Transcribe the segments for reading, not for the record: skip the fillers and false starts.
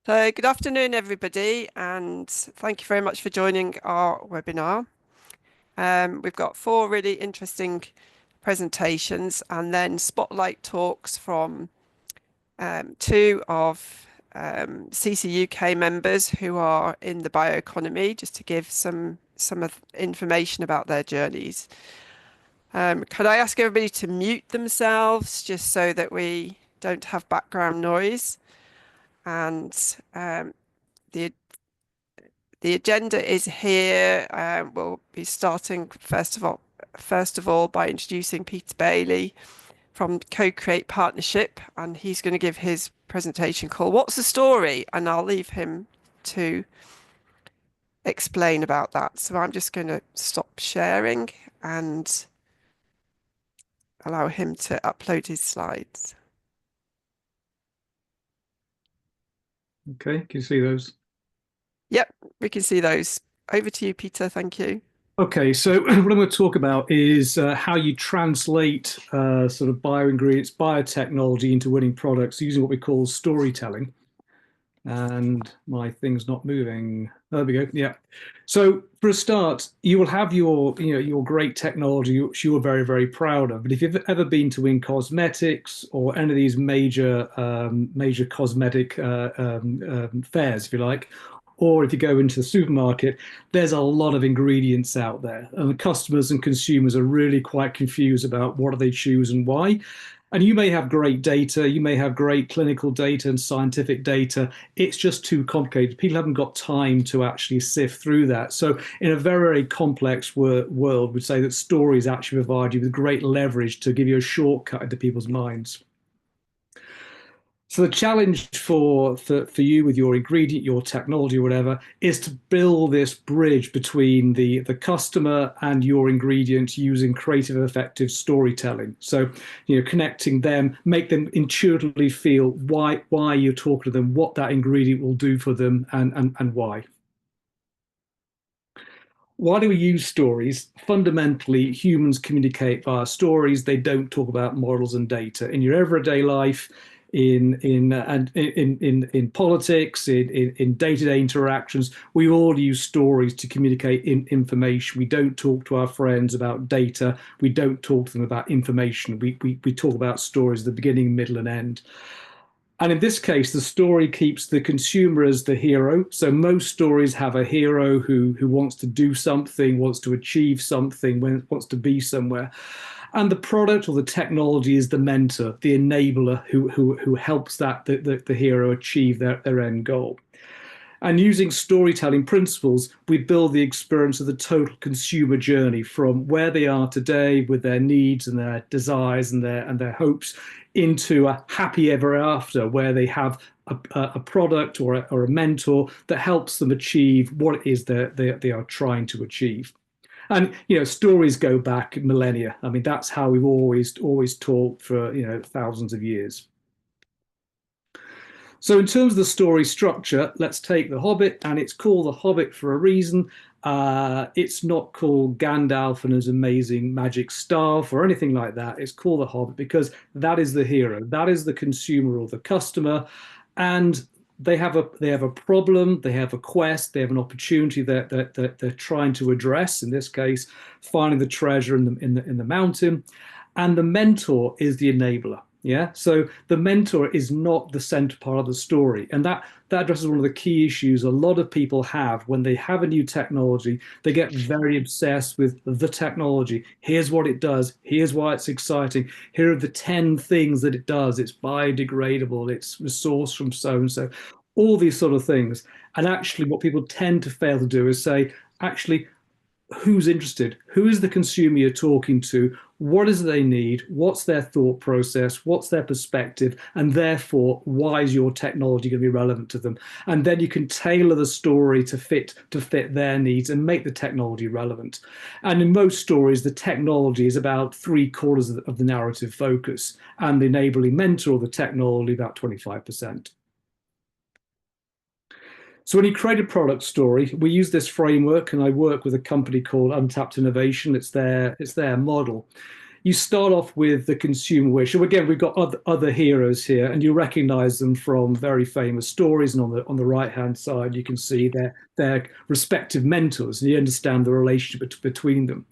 So, good afternoon, everybody, and thank you very much for joining our webinar. We've got four really interesting presentations and then spotlight talks from two of CCUK members who are in the bioeconomy, just to give some of information about their journeys. Could I ask everybody to mute themselves just so that we don't have background noise? And the The agenda is here. We'll be starting first of all, by introducing Peter Bailey from Co-Create Partnership, and he's going to give his presentation called "What's the Story?" And I'll leave him to explain about that. So I'm just going to stop sharing and allow him to upload his slides. Okay, can you see those? Yep, we can see those. Over to you, Peter. Thank you. Okay, so what I'm going to talk about is how you translate sort of bio-ingredients, biotechnology into winning products using what we call storytelling. And my thing's not moving. There we go. Yeah. So for a start, you will have your great technology, which you are very, very proud of. But if you've ever been to in cosmetics or any of these major cosmetic fairs, if you like, or if you go into the supermarket, there's a lot of ingredients out there, and the customers and consumers are really quite confused about what do they choose and why. And you may have great data, you may have great clinical data and scientific data. It's just too complicated. People haven't got time to actually sift through that. So, in a very, very complex world, we'd say that stories actually provide you with great leverage to give you a shortcut into people's minds. So the challenge for you with your ingredient, your technology, or whatever, is to build this bridge between the customer and your ingredient using creative, effective storytelling. So, connecting them, make them intuitively feel why you're talking to them, what that ingredient will do for them, and why. Why do we use stories? Fundamentally, humans communicate via stories. They don't talk about models and data. In your everyday life, in politics, in day-to-day interactions, we all use stories to communicate information. We don't talk to our friends about data. We don't talk to them about information. We talk about stories, the beginning, middle, and end. And in this case, the story keeps the consumer as the hero. So most stories have a hero who wants to do something, wants to achieve something, wants to be somewhere. And the product or the technology is the mentor, the enabler who helps the hero achieve their end goal. And using storytelling principles, we build the experience of the total consumer journey from where they are today with their needs and their desires and their hopes into a happy ever after where they have a product or a mentor that helps them achieve what it is that they are trying to achieve. And stories go back millennia. I mean, that's how we've always talked for thousands of years. So in terms of the story structure, let's take The Hobbit, and it's called The Hobbit for a reason. It's not called Gandalf and his amazing magic staff or anything like that. It's called The Hobbit because that is the hero. That is the consumer or the customer. And they have a problem, they have a quest, they have an opportunity that they're trying to address. In this case, finding the treasure in the mountain. And the mentor is the enabler. Yeah. So the mentor is not the center part of the story. And that addresses one of the key issues a lot of people have when they have a new technology. They get very obsessed with the technology. Here's what it does. Here's why it's exciting. Here are the 10 things that it does. It's biodegradable. It's resourced from so and so. All these sort of things. And actually, what people tend to fail to do is say, actually, who's interested? Who is the consumer you're talking to? What is it they need? What's their thought process? What's their perspective? And therefore, why is your technology going to be relevant to them? And then you can tailor the story to fit their needs and make the technology relevant. And in most stories, the technology is about 3/4 of the narrative focus, and the enabling mentor or the technology about 25%. So when you create a product story, we use this framework, and I work with a company called Untapped Innovation. It's their model. you start off with the consumer wish. So again, we've got other heroes here, and you recognize them from very famous stories. And on the right-hand side, you can see their respective mentors, and you understand the relationship between them.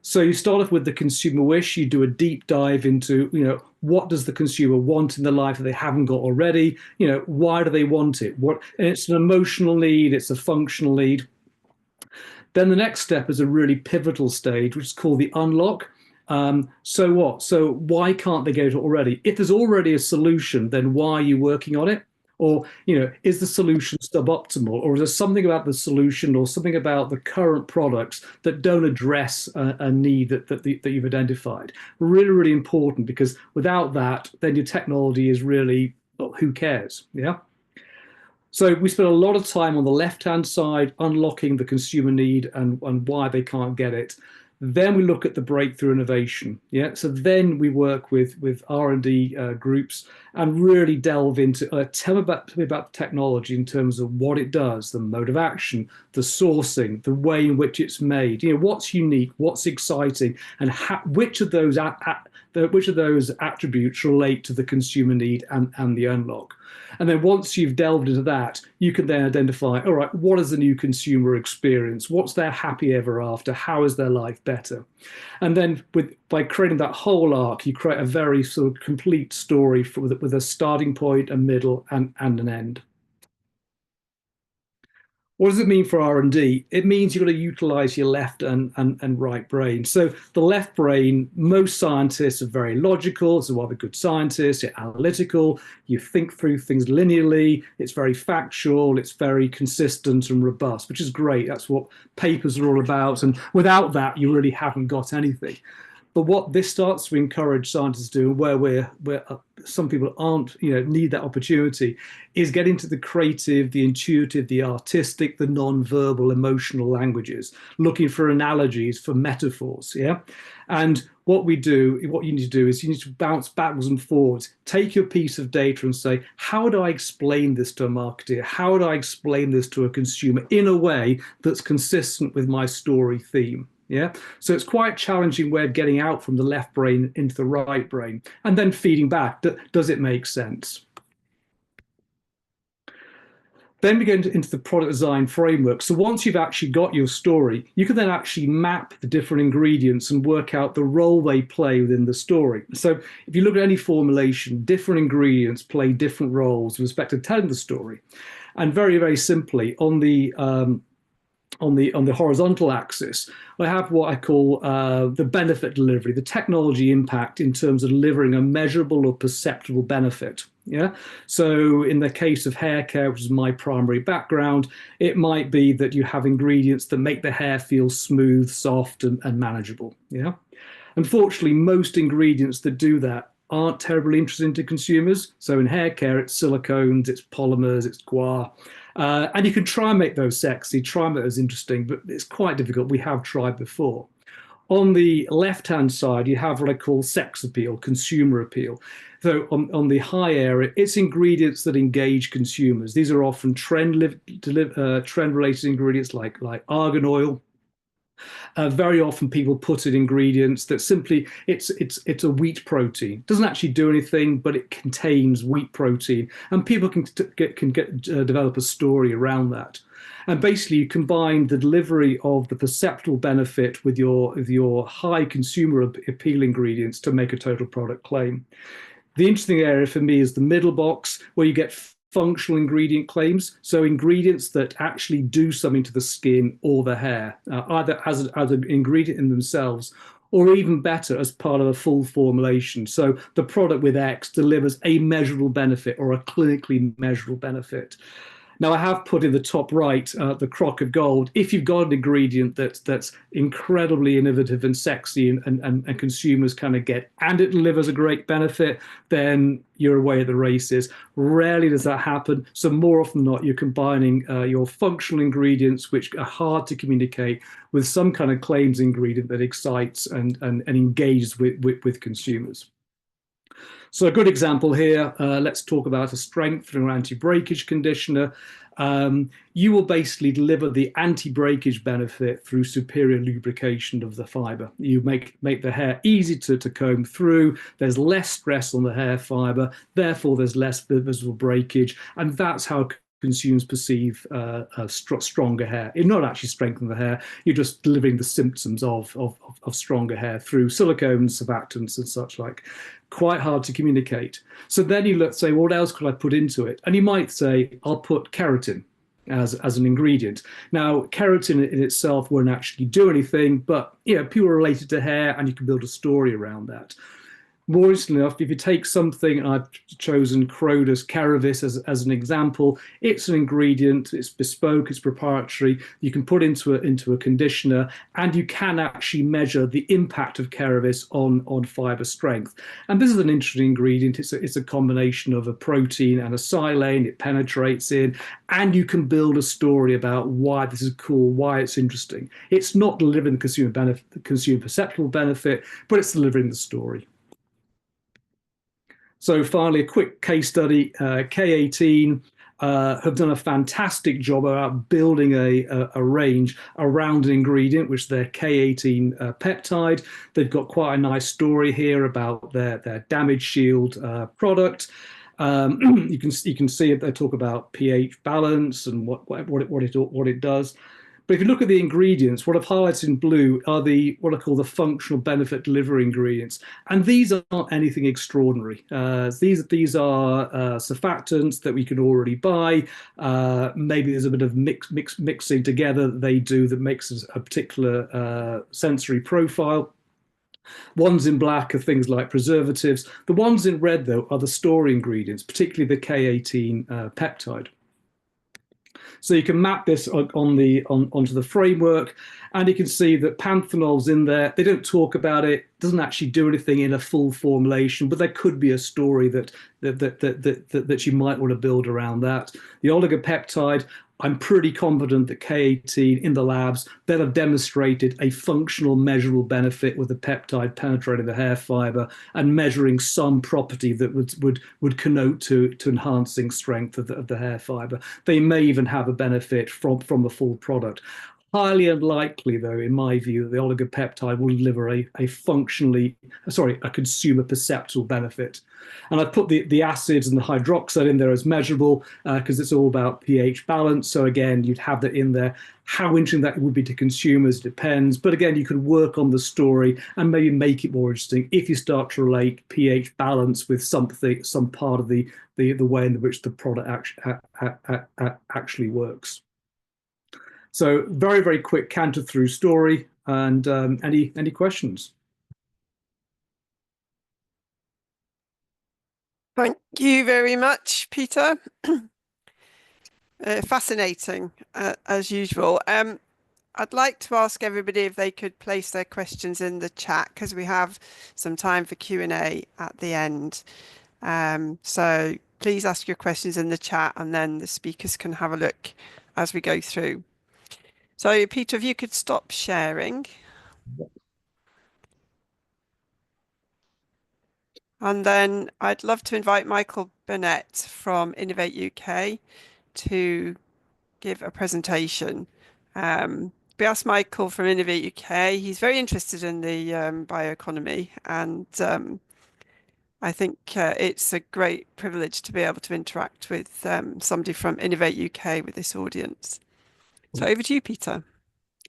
So you start off with the consumer wish. You do a deep dive into, what does the consumer want in their life that they haven't got already? Why do they want it? And it's an emotional need, it's a functional need. Then the next step is a really pivotal stage, which is called the unlock. So what? So why can't they get it already? If there's already a solution, then why are you working on it? Or, is the solution suboptimal? Or is there something about the solution or something about the current products that don't address a need that you've identified? Really, really important, because without that, then your technology is really, well, who cares? Yeah. So we spent a lot of time on the left-hand side unlocking the consumer need and why they can't get it. Then we look at the breakthrough innovation. Yeah. So then we work with R&D groups and really delve into tell me about technology in terms of what it does, the mode of action, the sourcing, the way in which it's made. What's unique, what's exciting, and which of those attributes relate to the consumer need and the unlock. And then once you've delved into that, you can then identify, all right, what is the new consumer experience? What's their happy ever after? How is their life better? And then by creating that whole arc, you create a very sort of complete story with a starting point, a middle, and an end. What does it mean for R&D? It means you've got to utilize your left and right brain. So the left brain, most scientists are very logical. So while they're good scientists, you're analytical, you think through things linearly, it's very factual, it's very consistent and robust, which is great. That's what papers are all about. And without that, you really haven't got anything. But what this starts to encourage scientists to do, where some people aren't, need that opportunity, is get into the creative, the intuitive, the artistic, the non-verbal, emotional languages, looking for analogies, for metaphors. Yeah. And what you need to do is you need to bounce backwards and forwards, take your piece of data and say, how do I explain this to a marketer? How do I explain this to a consumer in a way that's consistent with my story theme? Yeah. So it's quite a challenging way of getting out from the left brain into the right brain and then feeding back. Does it make sense? Then we go into the product design framework. So once you've actually got your story, you can then actually map the different ingredients and work out the role they play within the story. So if you look at any formulation, different ingredients play different roles with respect to telling the story. And very, very simply, on the horizontal axis, I have what I call the benefit delivery, the technology impact in terms of delivering a measurable or perceptible benefit. Yeah. So in the case of hair care, which is my primary background, it might be that you have ingredients that make the hair feel smooth, soft, and manageable. Yeah. Unfortunately, most ingredients that do that aren't terribly interesting to consumers. So in hair care, it's silicones, it's polymers, it's guar. And you can try and make those sexy, try and make those interesting, but it's quite difficult. We have tried before. On the left-hand side, you have what I call sex appeal, consumer appeal. So on the high area, it's ingredients that engage consumers. These are often trend-related ingredients like argan oil. Very often people put in ingredients that simply, it's a wheat protein. It doesn't actually do anything, but it contains wheat protein. And people can develop a story around that. And basically, you combine the delivery of the perceptual benefit with your high consumer appeal ingredients to make a total product claim. The interesting area for me is the middle box, where you get functional ingredient claims. So ingredients that actually do something to the skin or the hair, either as an ingredient in themselves, or even better, as part of a full formulation. So the product with X delivers a measurable benefit or a clinically measurable benefit. Now, I have put in the top right the crock of gold. If you've got an ingredient that's incredibly innovative and sexy and consumers kind of get, and it delivers a great benefit, then you're away at the races. Rarely does that happen. So more often than not, you're combining your functional ingredients, which are hard to communicate, with some kind of claims ingredient that excites and engages with consumers. So a good example here, let's talk about a strengthening or anti-breakage conditioner. You will basically deliver the anti-breakage benefit through superior lubrication of the fiber. You make the hair easy to comb through. There's less stress on the hair fiber, therefore there's less visible breakage, and that's how consumers perceive stronger hair. You're not actually strengthening the hair, you're just delivering the symptoms of stronger hair through silicones, surfactants, and such like. Quite hard to communicate. So then you let's say, well, what else could I put into it? And you might say, I'll put keratin as an ingredient. Now, keratin in itself won't actually do anything, but people are related to hair, and you can build a story around that. More interestingly enough, if you take something, and I've chosen Crodus caravis as an example, it's an ingredient, it's bespoke, it's proprietary, you can put into a conditioner, and you can actually measure the impact of caravis on fiber strength. And this is an interesting ingredient. It's a combination of a protein and a silane. It penetrates in, and you can build a story about why this is cool, why it's interesting. It's not delivering the consumer benefit, the consumer perceptual benefit, but it's delivering the story. So finally, a quick case study. K18 have done a fantastic job about building a range around an ingredient, which is their K18 peptide. They've got quite a nice story here about their damage shield product. You can see it. They talk about pH balance and what it does. But if you look at the ingredients, what I've highlighted in blue are what I call the functional benefit delivery ingredients. And these aren't anything extraordinary. These are surfactants that we can already buy. Maybe there's a bit of mixing together that they do that makes a particular sensory profile. Ones in black are things like preservatives. The ones in red, though, are the store ingredients, particularly the K18 peptide. So you can map this onto the framework, and you can see that panthenol's in there. They don't talk about it. Doesn't actually do anything in a full formulation, but there could be a story that you might want to build around that. The oligopeptide, I'm pretty confident that K18 in the labs, they'll have demonstrated a functional measurable benefit with the peptide penetrating the hair fiber and measuring some property that would connote to enhancing strength of the hair fiber. They may even have a benefit from the full product. Highly unlikely, though, in my view, that the oligopeptide will deliver a consumer perceptual benefit. And I've put the acids and the hydroxide in there as measurable because it's all about pH balance. So again, you'd have that in there. How interesting that would be to consumers depends. But again, you could work on the story and maybe make it more interesting if you start to relate pH balance with some part of the way in which the product actually works. So very, very quick canter through story. And any questions? Thank you very much, Peter. Fascinating, as usual. I'd like to ask everybody if they could place their questions in the chat because we have some time for Q&A at the end. So please ask your questions in the chat, and then the speakers can have a look as we go through. So Peter, if you could stop sharing. And then I'd love to invite Michael Burnett from Innovate UK to give a presentation. We asked Michael from Innovate UK. He's very interested in the bioeconomy, and I think it's a great privilege to be able to interact with somebody from Innovate UK with this audience. So over to you, Peter.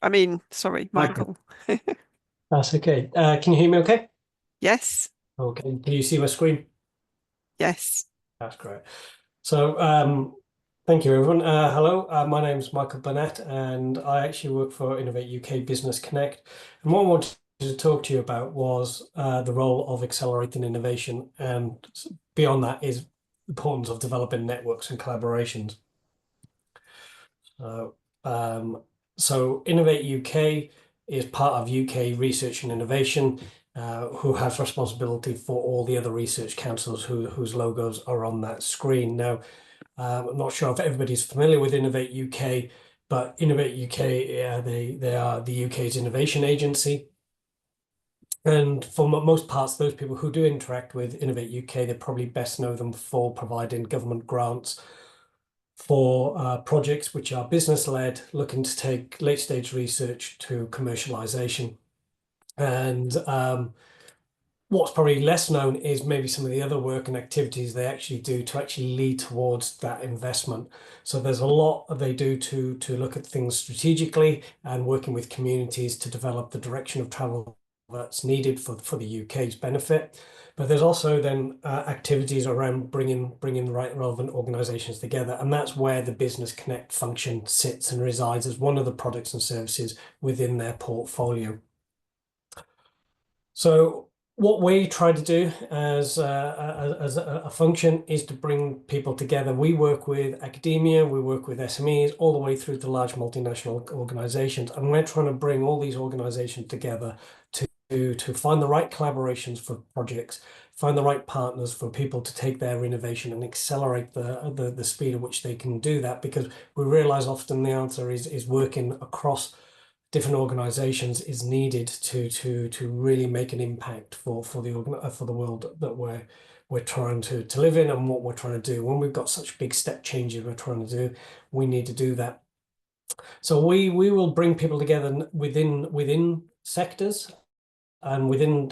I mean, sorry, Michael. That's okay. Can you hear me okay? Yes. Okay. Can you see my screen? Yes. That's great. So thank you, everyone. Hello, my name is Michael Burnett, and I actually work for Innovate UK Business Connect. And what I wanted to talk to you about was the role of accelerating innovation, and beyond that is the importance of developing networks and collaborations. So Innovate UK is part of UK Research and Innovation, who has responsibility for all the other research councils whose logos are on that screen. Now, I'm not sure if everybody's familiar with Innovate UK, but Innovate UK, they are the UK's innovation agency. And for most parts, those people who do interact with Innovate UK, they probably best know them for providing government grants for projects which are business-led, looking to take late-stage research to commercialization. And what's probably less known is maybe some of the other work and activities they actually do to actually lead towards that investment. So there's a lot they do to look at things strategically and working with communities to develop the direction of travel that's needed for the UK's benefit. But there's also then activities around bringing the right relevant organisations together, and that's where the Business Connect function sits and resides as one of the products and services within their portfolio. So what we try to do as a function is to bring people together. We work with academia, we work with SMEs, all the way through to large multinational organizations. And we're trying to bring all these organizations together to find the right collaborations for projects, find the right partners for people to take their innovation and accelerate the speed at which they can do that. Because we realize often the answer is working across different organizations is needed to really make an impact for the world that we're trying to live in and what we're trying to do. When we've got such big step changes we're trying to do, we need to do that. So we will bring people together within sectors and within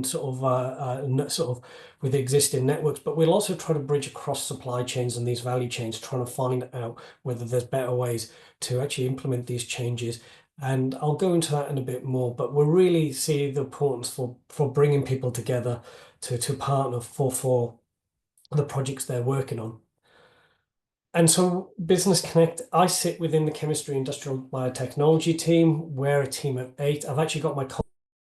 sort of with existing networks, but we'll also try to bridge across supply chains and these value chains, trying to find out whether there's better ways to actually implement these changes. And I'll go into that in a bit more, but we really see the importance for bringing people together to partner for the projects they're working on. And so Business Connect, I sit within the chemistry industrial biotechnology team. We're a team of 8. I've actually got my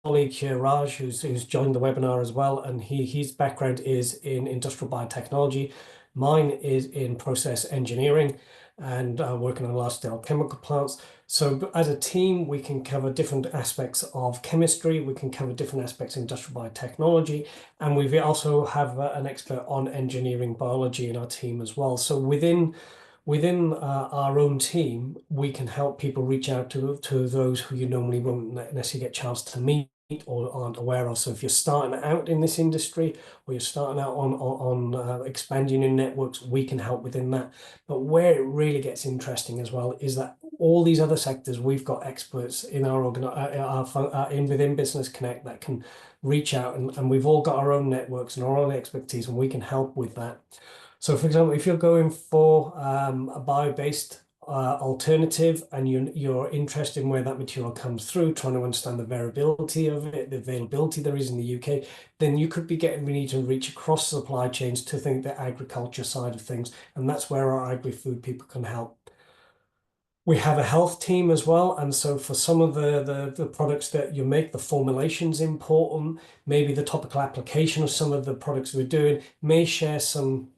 colleague here, Raj, who's joined the webinar as well, and his background is in industrial biotechnology. Mine is in process engineering and working on large-scale chemical plants. So as a team, we can cover different aspects of chemistry, we can cover different aspects of industrial biotechnology, and we also have an expert on engineering biology in our team as well. So within our own team, we can help people reach out to those who you normally won't necessarily get a chance to meet or aren't aware of. So if you're starting out in this industry or you're starting out on expanding your networks, we can help within that. But where it really gets interesting as well is that all these other sectors, we've got experts in our within Business Connect that can reach out, and we've all got our own networks and our own expertise, and we can help with that. So for example, if you're going for a bio-based alternative and you're interested in where that material comes through, trying to understand the variability of it, the availability there is in the UK, then you could be we need to reach across supply chains to think the agriculture side of things, and that's where our agri-food people can help. We have a health team as well, and so for some of the products that you make, the formulation's important, maybe the topical application of some of the products we're doing may share some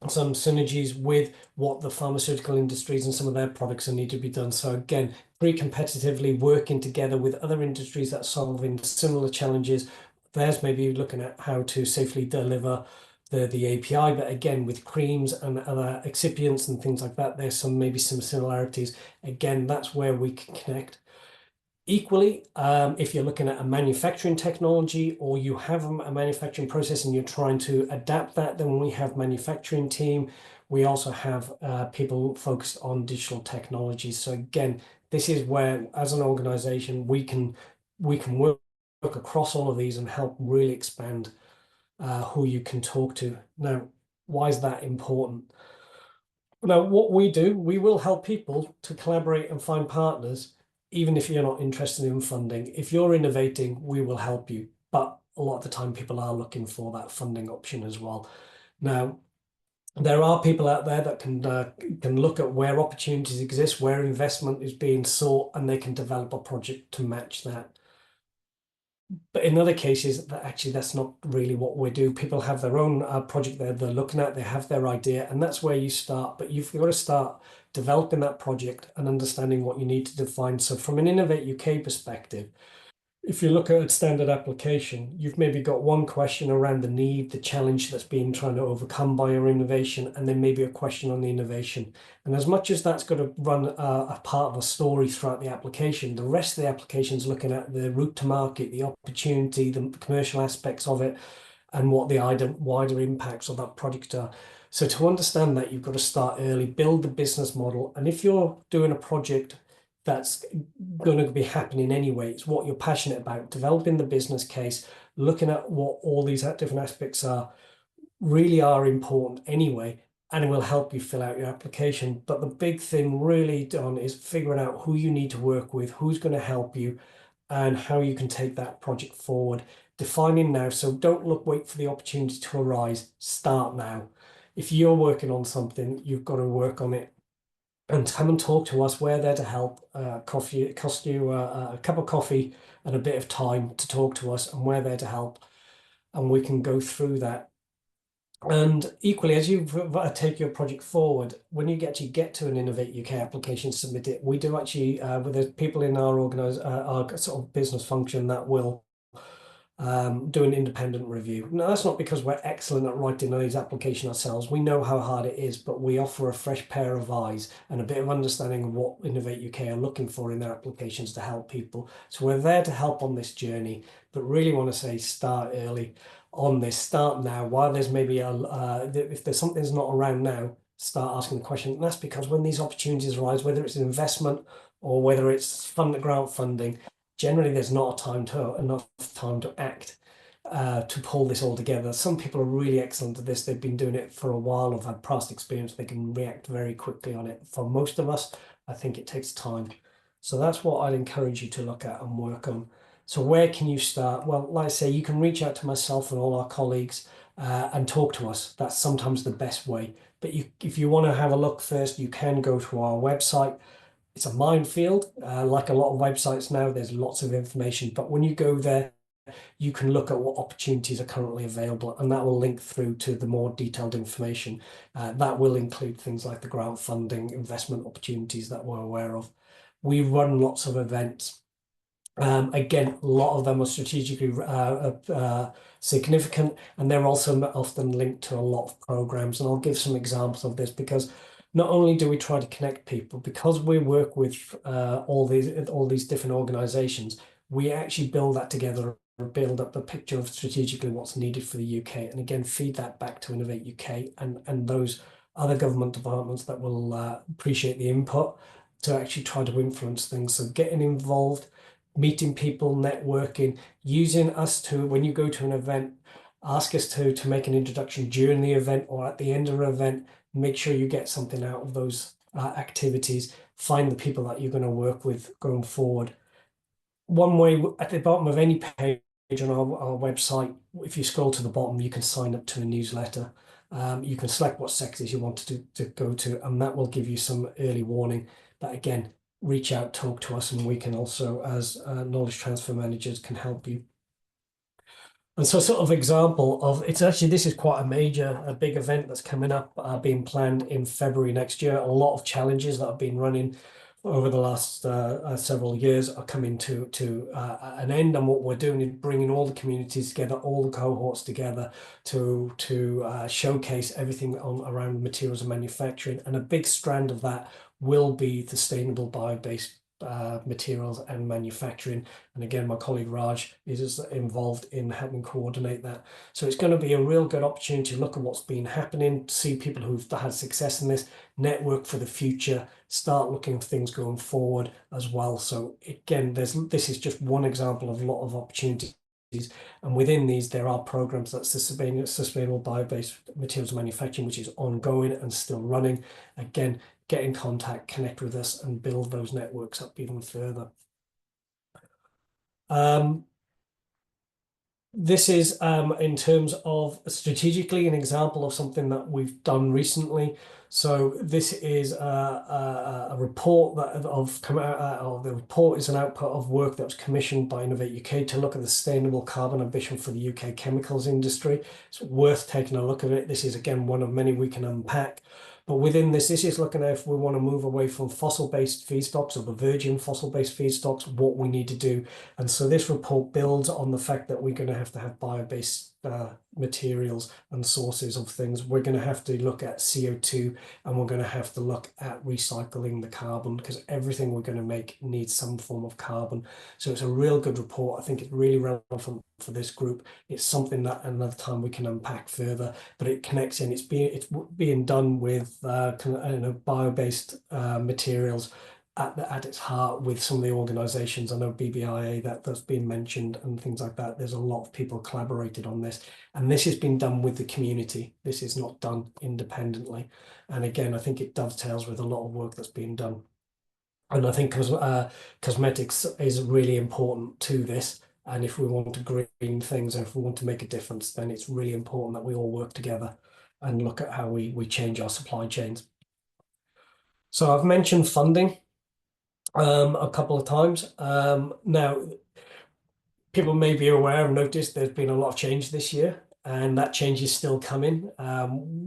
synergies with what the pharmaceutical industries and some of their products need to be done. So again, pretty competitively working together with other industries that are solving similar challenges. There's maybe looking at how to safely deliver the API, but again, with creams and other excipients and things like that, there's maybe some similarities. Again, that's where we can connect. Equally, if you're looking at a manufacturing technology or you have a manufacturing process and you're trying to adapt that, then we have manufacturing team. We also have people focused on digital technologies. So again, this is where, as an organization, we can work across all of these and help really expand who you can talk to. Now, why is that important? Now, what we do, we will help people to collaborate and find partners, even if you're not interested in funding. If you're innovating, we will help you. But a lot of the time, people are looking for that funding option as well. Now, there are people out there that can look at where opportunities exist, where investment is being sought, and they can develop a project to match that. But in other cases, that's not really what we do. People have their own project they're looking at, they have their idea, and that's where you start. But you've got to start developing that project and understanding what you need to define. So from an Innovate UK perspective, if you look at a standard application, you've maybe got one question around the need, the challenge that's being trying to overcome by your innovation, and then maybe a question on the innovation. And as much as that's got to run a part of a story throughout the application, the rest of the application is looking at the route to market, the opportunity, the commercial aspects of it, and what the wider impacts of that project are. So to understand that, you've got to start early, build the business model. And if you're doing a project that's going to be happening anyway, it's what you're passionate about, developing the business case, looking at what all these different aspects really are important anyway, and it will help you fill out your application. But the big thing really, Don, is figuring out who you need to work with, who's going to help you, and how you can take that project forward. Defining now, so don't wait for the opportunity to arise, start now. If you're working on something, you've got to work on it and come and talk to us. We're there to help. Cost you a cup of coffee and a bit of time to talk to us, and we're there to help, and we can go through that. And equally, as you take your project forward, when you actually get to an Innovate UK application, submit it. We do actually, with the people in our our sort of business function that will do an independent review. Now, that's not because we're excellent at writing these applications ourselves. We know how hard it is, but we offer a fresh pair of eyes and a bit of understanding of what Innovate UK are looking for in their applications to help people. So we're there to help on this journey, but really want to say start early on this, start now. While there's maybe if there's something that's not around now, start asking the question. And that's because when these opportunities arise, whether it's investment or whether it's grant funding, generally there's not enough time to act to pull this all together. Some people are really excellent at this. They've been doing it for a while, have had past experience. They can react very quickly on it. For most of us, I think it takes time. So that's what I'd encourage you to look at and work on. So where can you start? Well, like I say, you can reach out to myself and all our colleagues and talk to us. That's sometimes the best way. But if you want to have a look first, you can go to our website. It's a minefield, like a lot of websites now. There's lots of information, but when you go there, you can look at what opportunities are currently available, and that will link through to the more detailed information. That will include things like the grant funding, investment opportunities that we're aware of. We run lots of events. Again, a lot of them are strategically significant, and they're also often linked to a lot of programs. And I'll give some examples of this because not only do we try to connect people, because we work with all these different organizations, we actually build that together and build up a picture of strategically what's needed for the UK. And again, feed that back to Innovate UK and those other government departments that will appreciate the input to actually try to influence things. So getting involved, meeting people, networking, using us to, when you go to an event, ask us to make an introduction during the event or at the end of an event. Make sure you get something out of those activities. Find the people that you're going to work with going forward. One way, at the bottom of any page on our website, if you scroll to the bottom, you can sign up to a newsletter. You can select what sectors you want to go to, and that will give you some early warning. But again, reach out, talk to us, and we can also, as knowledge transfer managers, can help you. And so sort of example of, this is quite a big event that's coming up, being planned in February next year. A lot of challenges that have been running over the last several years are coming to an end. And what we're doing is bringing all the communities together, all the cohorts together to showcase everything around materials and manufacturing. And a big strand of that will be sustainable bio-based materials and manufacturing. And again, my colleague Raj is involved in helping coordinate that. So it's going to be a real good opportunity to look at what's been happening, see people who've had success in this, network for the future, start looking at things going forward as well. So again, this is just one example of a lot of opportunities. And within these, there are programs that's sustainable bio-based materials manufacturing, which is ongoing and still running. Again, get in contact, connect with us, and build those networks up even further. This is, in terms of strategically, an example of something that we've done recently. So this is a report the report is an output of work that was commissioned by Innovate UK to look at the sustainable carbon ambition for the UK chemicals industry. It's worth taking a look at it. This is, again, one of many we can unpack. But within this is looking at if we want to move away from fossil-based feedstocks or the virgin fossil-based feedstocks, what we need to do. And so this report builds on the fact that we're going to have bio-based materials and sources of things. We're going to have to look at CO2, and we're going to have to look at recycling the carbon, because everything we're going to make needs some form of carbon. So it's a real good report. I think it's really relevant for this group. It's something that another time we can unpack further, but it connects in. It's being done with bio-based materials at its heart with some of the organizations. I know BBIA that's been mentioned and things like that. There's a lot of people collaborated on this, and this has been done with the community. This is not done independently. And again, I think it dovetails with a lot of work that's been done. And I think cosmetics is really important to this. And if we want to green things, and if we want to make a difference, then it's really important that we all work together and look at how we change our supply chains. So I've mentioned funding a couple of times. Now, people may be aware and noticed there's been a lot of change this year, and that change is still coming.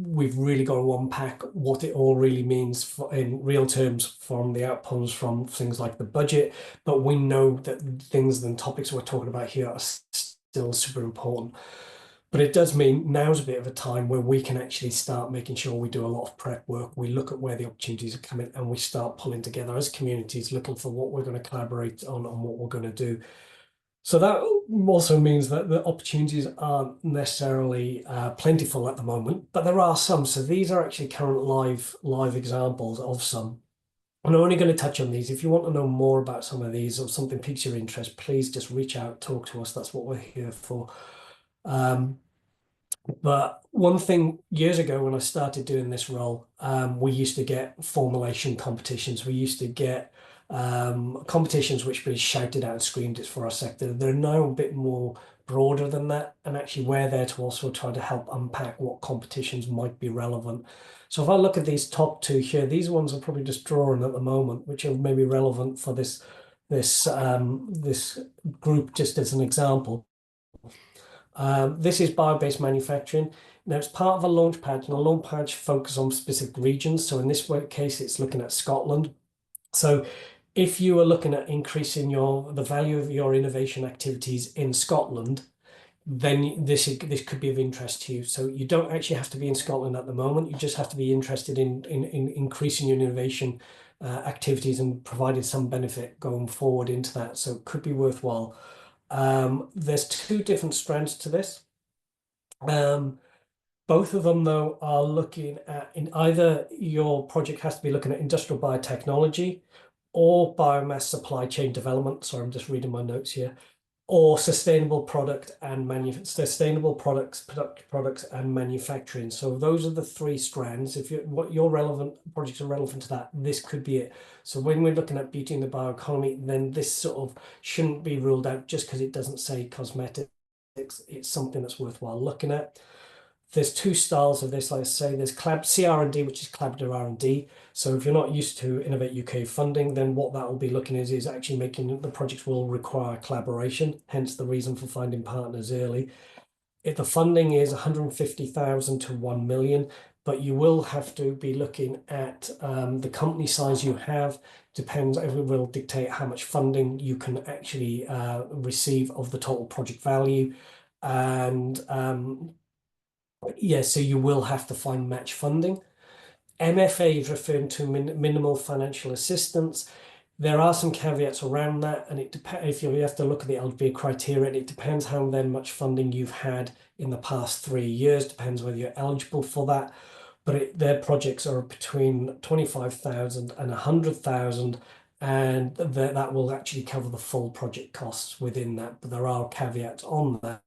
We've really got to unpack what it all really means in real terms from the outcomes from things like the budget. But we know that things and topics we're talking about here are still super important. But it does mean now's a bit of a time where we can actually start making sure we do a lot of prep work. We look at where the opportunities are coming, and we start pulling together as communities, looking for what we're going to collaborate on and what we're going to do. So that also means that the opportunities aren't necessarily plentiful at the moment, but there are some. So these are actually current live examples of some. And I'm only going to touch on these. If you want to know more about some of these or something piques your interest, please just reach out, talk to us. That's what we're here for. But one thing, years ago when I started doing this role, we used to get formulation competitions. We used to get competitions which were shouted out and screamed it's for our sector. They're now a bit more broader than that, and actually we're there to also try to help unpack what competitions might be relevant. So if I look at these top two here, these ones are probably just drawing at the moment, which are maybe relevant for this group, just as an example. This is bio-based manufacturing. Now, it's part of a launch pad, and a launch pad focuses on specific regions. So in this case, it's looking at Scotland. So if you are looking at increasing the value of your innovation activities in Scotland, then this could be of interest to you. So you don't actually have to be in Scotland at the moment. You just have to be interested in increasing your innovation activities and providing some benefit going forward into that. So it could be worthwhile. There's two different strands to this. Both of them, though, are looking at, in either your project has to be looking at industrial biotechnology or biomass supply chain development. Sorry, I'm just reading my notes here. Or sustainable products and manufacturing. So those are the three strands. If what your relevant projects are relevant to that, this could be it. So when we're looking at beauty and the bioeconomy, then this sort of shouldn't be ruled out just because it doesn't say cosmetics. It's something that's worthwhile looking at. There's two styles of this, like I say. There's CR&D, which is collaborative R&D. So if you're not used to Innovate UK funding, then what that will be looking at is actually making the projects will require collaboration, hence the reason for finding partners early. If the funding is 150,000 to 1 million, but you will have to be looking at the company size you have. Depends, it will dictate how much funding you can actually receive of the total project value. And yeah, so you will have to find match funding. MFA is referring to minimal financial assistance. There are some caveats around that, and it depends if you have to look at the eligibility criteria, and it depends how then much funding you've had in the past 3 years. Depends whether you're eligible for that. But their projects are between 25,000 and 100,000, and that will actually cover the full project costs within that. But there are caveats on that.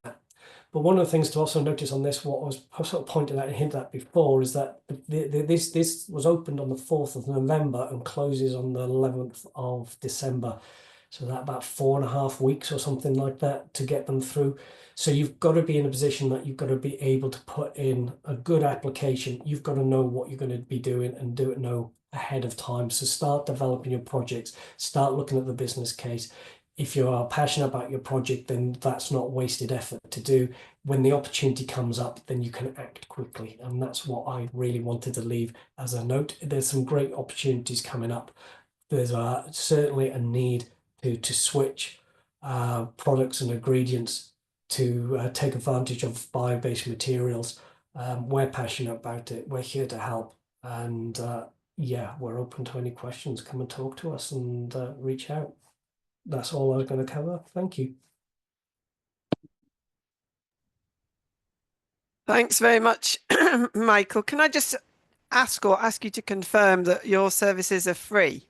But one of the things to also notice on this, what was sort of pointed out and hinted at before, is that this was opened on the 4th of November and closes on the 11th of December. So that about 4.5 weeks or something like that to get them through. So you've got to be in a position that you've got to be able to put in a good application. You've got to know what you're going to be doing and do it ahead of time. So start developing your projects, start looking at the business case. if you are passionate about your project, then that's not wasted effort to do. When the opportunity comes up, then you can act quickly. And that's what I really wanted to leave as a note. There's some great opportunities coming up. There's certainly a need to switch products and ingredients to take advantage of bio-based materials. We're passionate about it. We're here to help. And yeah, we're open to any questions. Come and talk to us and reach out. That's all I was going to cover. Thank you. Thanks very much, Michael. Can I just ask you to confirm that your services are free?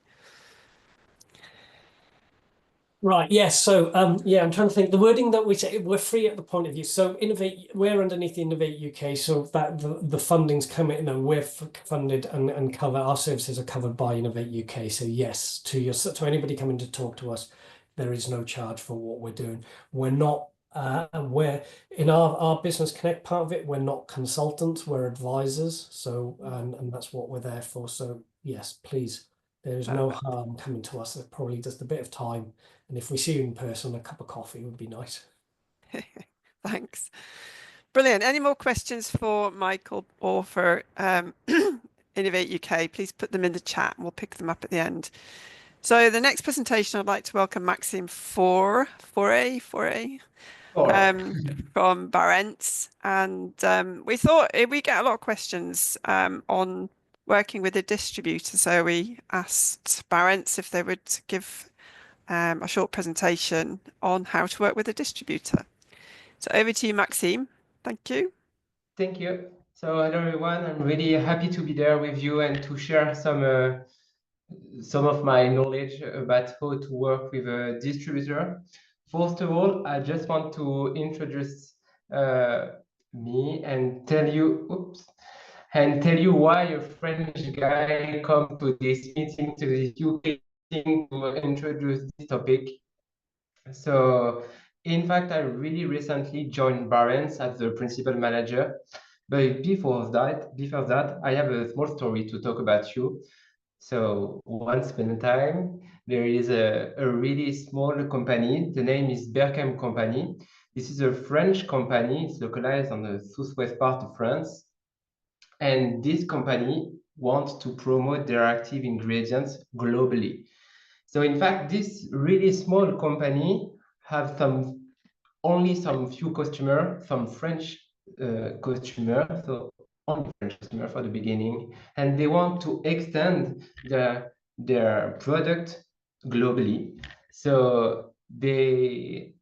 Right, yes. So yeah, I'm trying to think. The wording that we say, we're free at the point of view. So we're underneath Innovate UK, so that the funding's coming, we're funded and cover, our services are covered by Innovate UK. So yes, to anybody coming to talk to us, there is no charge for what we're doing. We're not we're in our Business Connect part of it, we're not consultants, we're advisors. So and that's what we're there for. So yes, please, there is no harm coming to us. It's probably just a bit of time. And if we see you in person, a cup of coffee would be nice. Thanks. Brilliant. Any more questions for Michael or for Innovate UK? Please put them in the chat and we'll pick them up at the end. So the next presentation, I'd like to welcome Maxime from Barentz. And we thought we get a lot of questions on working with a distributor. So we asked Barentz if they would give a short presentation on how to work with a distributor. So over to you, Maxime. Thank you. Thank you. So hello everyone. I'm really happy to be there with you and to share some of my knowledge about how to work with a distributor. First of all, I just want to introduce me and tell you, why a French guy come to this meeting, to this UK meeting, to introduce this topic. So, in fact, I really recently joined Barentz as the principal manager. But before that, I have a small story to talk about you. So once upon a time, there is a really small company. The name is Holiferm company. This is a French company. It's localized on the southwest part of France. And this company wants to promote their active ingredients globally. So in fact, this really small company have only some few customers, some French customers, so only French customer for the beginning, and they want to extend their product globally. So they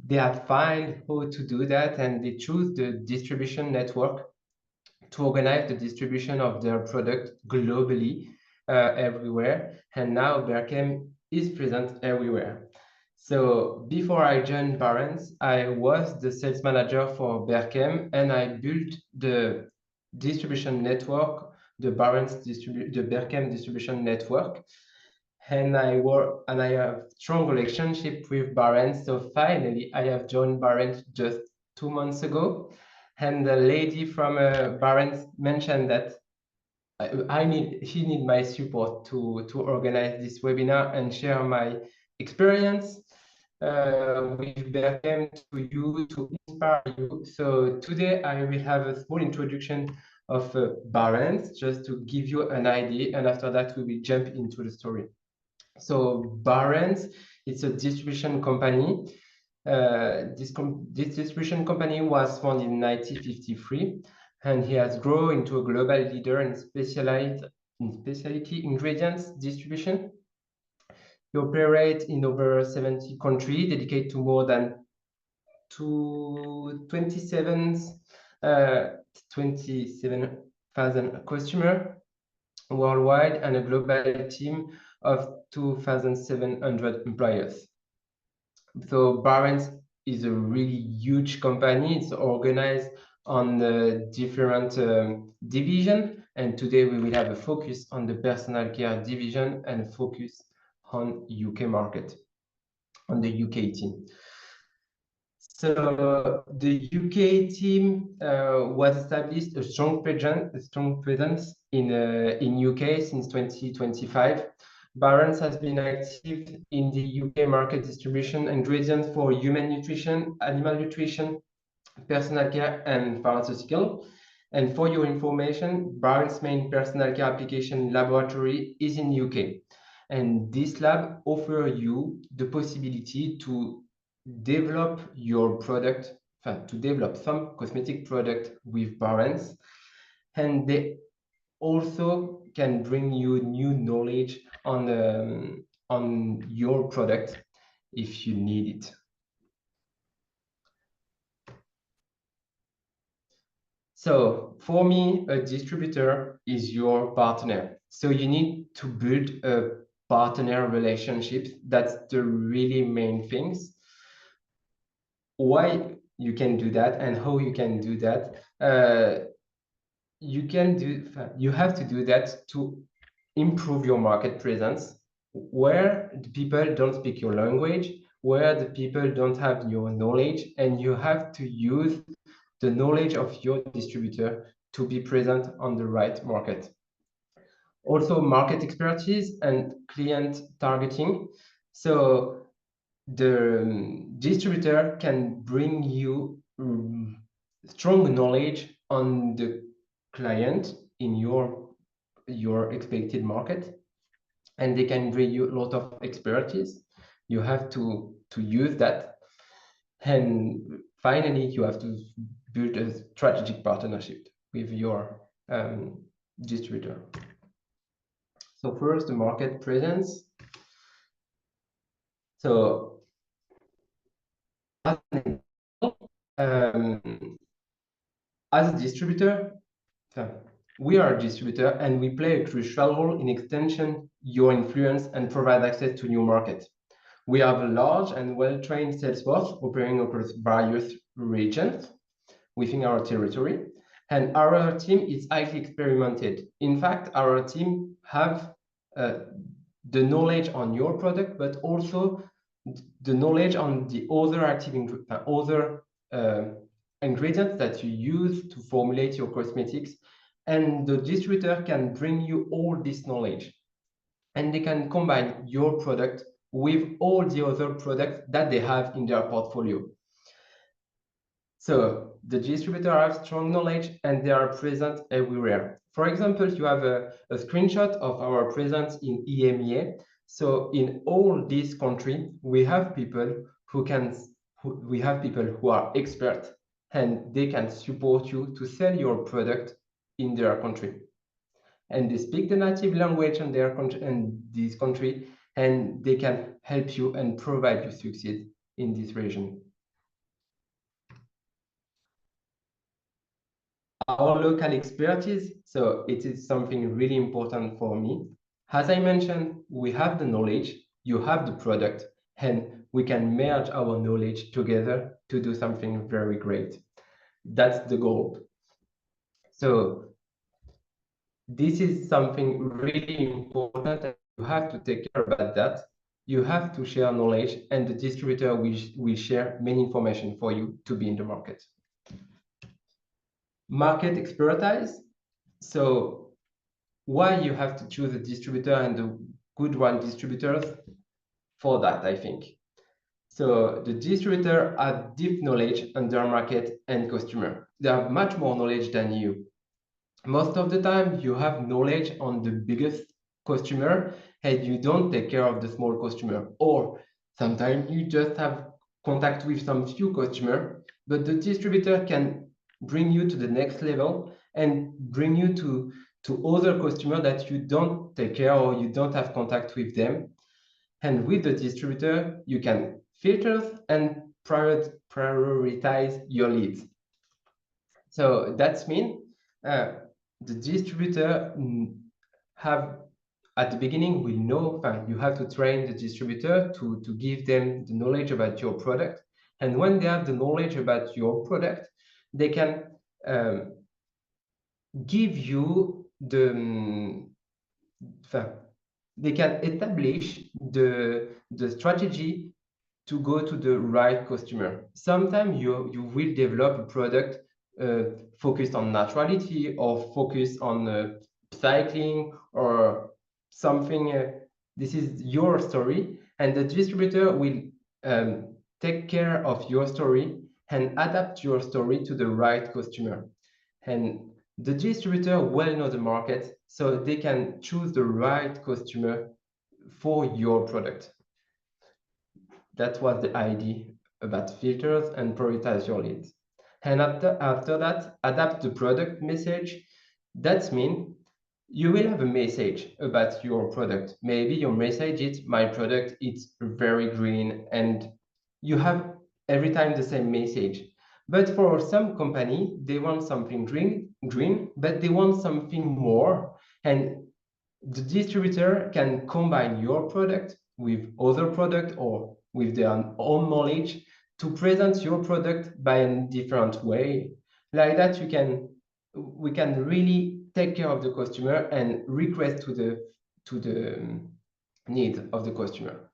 have find how to do that, and they choose the distribution network to organize the distribution of their product globally, everywhere. And now Barentz is present everywhere. So before I joined Barentz, I was the sales manager for Barentz, and I built the distribution network, the Barentz distribution network. And I have strong relationship with Barentz. So finally, I have joined Barentz just 2 months ago. And the lady from Barentz mentioned that she need my support to organize this webinar and share my experience with Barentz to you, to inspire you. So today I will have a small introduction of Barentz, just to give you an idea, and after that we will jump into the story. So Barentz, it's a distribution company. This distribution company was founded in 1953, and he has grown into a global leader in specialty ingredients distribution. He operates in over 70 countries, dedicated to more than 27,000 customers worldwide, and a global team of 2,700 employees. So Barentz is a really huge company. It's organized on the different division, and today we will have a focus on the personal care division and focus on UK market, on the UK team. So the UK team was established a strong presence in UK since 2025. Barentz has been active in the UK market distribution ingredients for human nutrition, animal nutrition, personal care, and pharmaceutical. And for your information, Barentz's main personal care application laboratory is in UK. And this lab offers you the possibility to develop your product, to develop some cosmetic product with Barentz. And they also can bring you new knowledge on your product if you need it. So for me, a distributor is your partner. So you need to build a partner relationship. That's the really main things. Why you can do that and how you can do that. You have to do that to improve your market presence where the people don't speak your language, where the people don't have your knowledge, and you have to use the knowledge of your distributor to be present on the right market. Also, market expertise and client targeting. So the distributor can bring you strong knowledge on the client in your expected market, and they can bring you a lot of expertise. You have to use that. And finally, you have to build a strategic partnership with your distributor. So first, the market presence. So as a distributor, we are a distributor and we play a crucial role in extension your influence and provide access to new markets. We have a large and well-trained sales force operating across various regions within our territory, and our team is highly experimented. In fact, our team have the knowledge on your product, but also the knowledge on the other ingredients that you use to formulate your cosmetics, and the distributor can bring you all this knowledge, and they can combine your product with all the other products that they have in their portfolio. So the distributor has strong knowledge and they are present everywhere. For example, you have a screenshot of our presence in EMEA. So in all these countries, we have people who are experts, and they can support you to sell your product in their country. And they speak the native language in their country, in this country, and they can help you and provide you succeed in this region. Our local expertise, so it is something really important for me. As I mentioned, we have the knowledge, you have the product, and we can merge our knowledge together to do something very great. That's the goal. So this is something really important, and you have to take care about that. You have to share knowledge, and the distributor will share many information for you to be in the market. Market expertise. So why you have to choose a distributor and the good one distributors for that, I think. So the distributor have deep knowledge on their market and customer. They have much more knowledge than you. Most of the time you have knowledge on the biggest customer and you don't take care of the small customer, or sometimes you just have contact with some few customers, but the distributor can bring you to the next level and bring you to other customers that you don't take care or you don't have contact with them. And with the distributor, you can filter and prioritize your leads. So that means the distributor have, at the beginning, we know you have to train the distributor to give them the knowledge about your product. And when they have the knowledge about your product, they can give you they can establish the strategy to go to the right customer. Sometimes you will develop a product focused on naturality or focused on cycling or something This is your story, and the distributor will take care of your story and adapt your story to the right customer. And the distributor well know the market, so they can choose the right customer for your product. That was the idea about filters and prioritize your leads. And after that, adapt the product message. That means you will have a message about your product. Maybe your message is, my product is very green, and you have every time the same message. But for some company, they want something green, but they want something more. And the distributor can combine your product with other product or with their own knowledge to present your product by a different way. Like that, we can really take care of the customer and request to the need of the customer.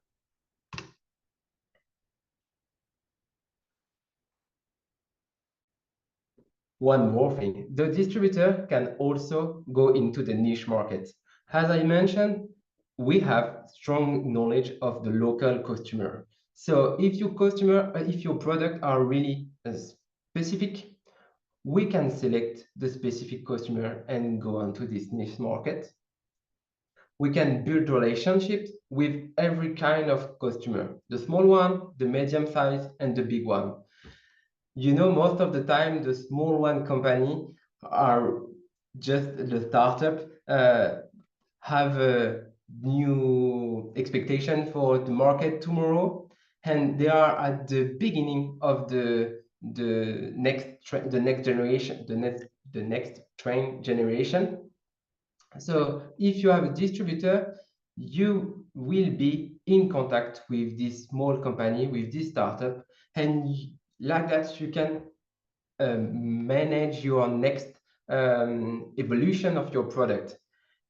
One more thing, the distributor can also go into the niche market. As I mentioned, we have strong knowledge of the local customer. So if your product are really specific, we can select the specific customer and go on to this niche market. We can build relationships with every kind of customer, the small one, the medium size, and the big one. You know, most of the time, the small one company are just the startup, have a new expectation for the market tomorrow, and they are at the beginning of the next generation, the next train generation. So if you have a distributor, you will be in contact with this small company, with this startup, and like that you can manage your next evolution of your product,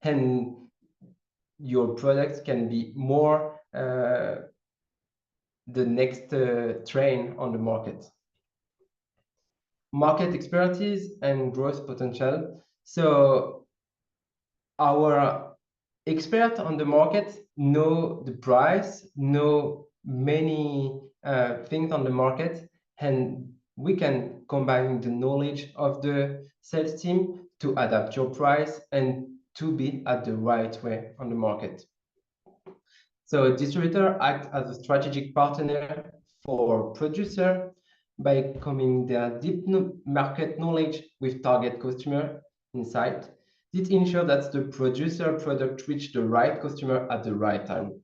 and your product can be more the next train on the market. Market expertise and growth potential. So our expert on the market know the price, know many things on the market, and we can combine the knowledge of the sales team to adapt your price and to be at the right way on the market. So a distributor acts as a strategic partner for producer by combining their deep market knowledge with target customer insight. This ensures that the producer product reach the right customer at the right time.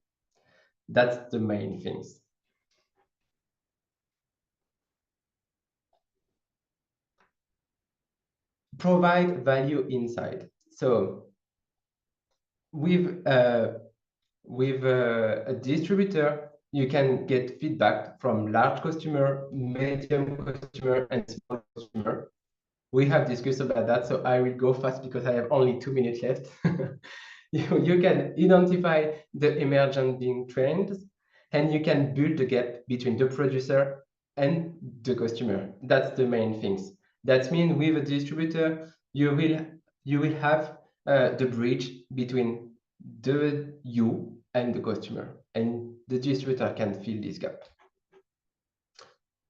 That's the main things. Provide value inside. So with a distributor, you can get feedback from large customer, medium customer, and small customer. We have discussed about that, so I will go fast because I have only 2 minutes left. You can identify the emerging trends, and you can build the gap between the producer and the customer. That's the main things. That means with a distributor, you will have the bridge between you and the customer, and the distributor can fill this gap.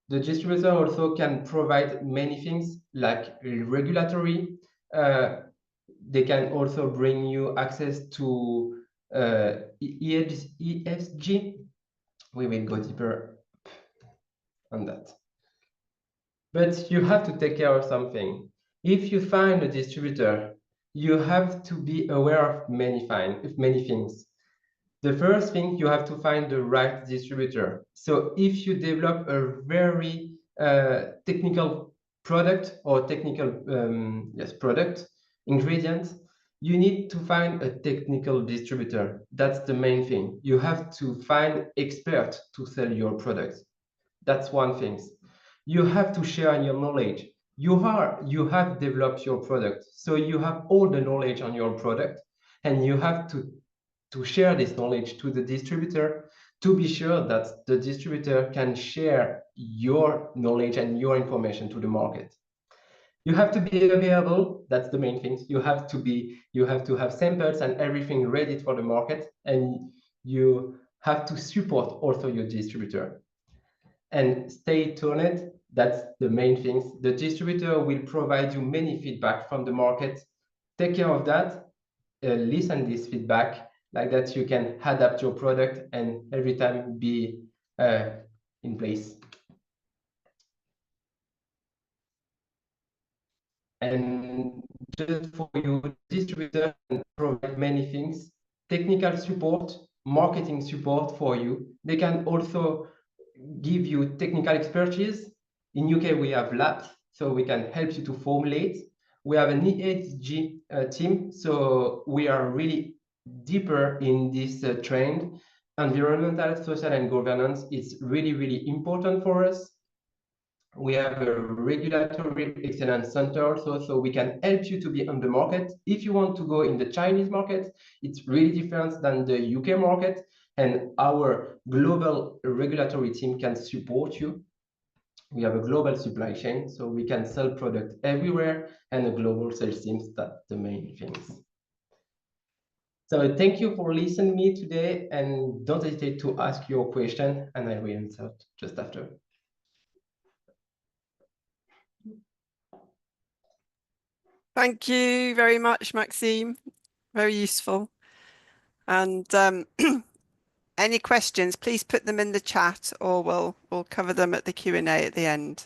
The distributor also can provide many things like regulatory. They can also bring you access to ESG. We will go deeper on that. But you have to take care of something. If you find a distributor, you have to be aware of many things. The first thing, you have to find the right distributor. So if you develop a very technical product or technical product ingredient, you need to find a technical distributor. That's the main thing. You have to find experts to sell your products. That's one thing. You have to share your knowledge. You have developed your product, so you have all the knowledge on your product, and you have to share this knowledge to the distributor to be sure that the distributor can share your knowledge and your information to the market. You have to be available. That's the main thing. You have to have samples and everything ready for the market, and you have to support also your distributor. And stay tuned, that's the main things. The distributor will provide you many feedback from the market. Take care of that, listen this feedback, like that you can adapt your product and every time be in place. And just for you, distributor can provide many things, technical support, marketing support for you. They can also give you technical expertise. In UK, we have labs, so we can help you to formulate. We have an ESG team, so we are really deeper in this trend. Environmental, social, and governance is really, really important for us. We have a regulatory excellence center also, so we can help you to be on the market. If you want to go in the Chinese market, it's really different than the UK market, and our global regulatory team can support you. We have a global supply chain, so we can sell product everywhere, and a global sales team. That's the main things. So thank you for listening to me today, and don't hesitate to ask your question, and I will answer just after. Thank you very much, Maxime. Very useful. And any questions, please put them in the chat, or we'll cover them at the Q&A at the end.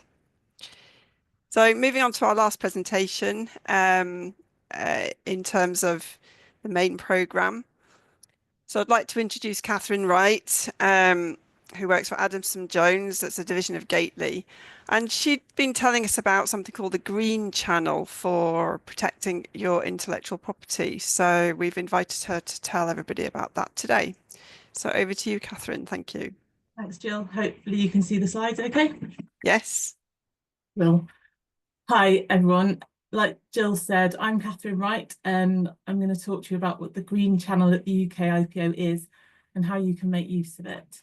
So moving on to our last presentation, in terms of the main programme. So I'd like to introduce Katherine Wright, who works for Adamson Jones, that's a division of Gately. And she'd been telling us about something called the Green Channel for protecting your intellectual property. So we've invited her to tell everybody about that today. So over to you, Katherine. Thank you. Thanks, Jill. Hopefully you can see the slides okay? Yes. Well, hi, everyone. Like Jill said, I'm Katherine Wright, and I'm going to talk to you about what the Green Channel at the UK IPO is and how you can make use of it.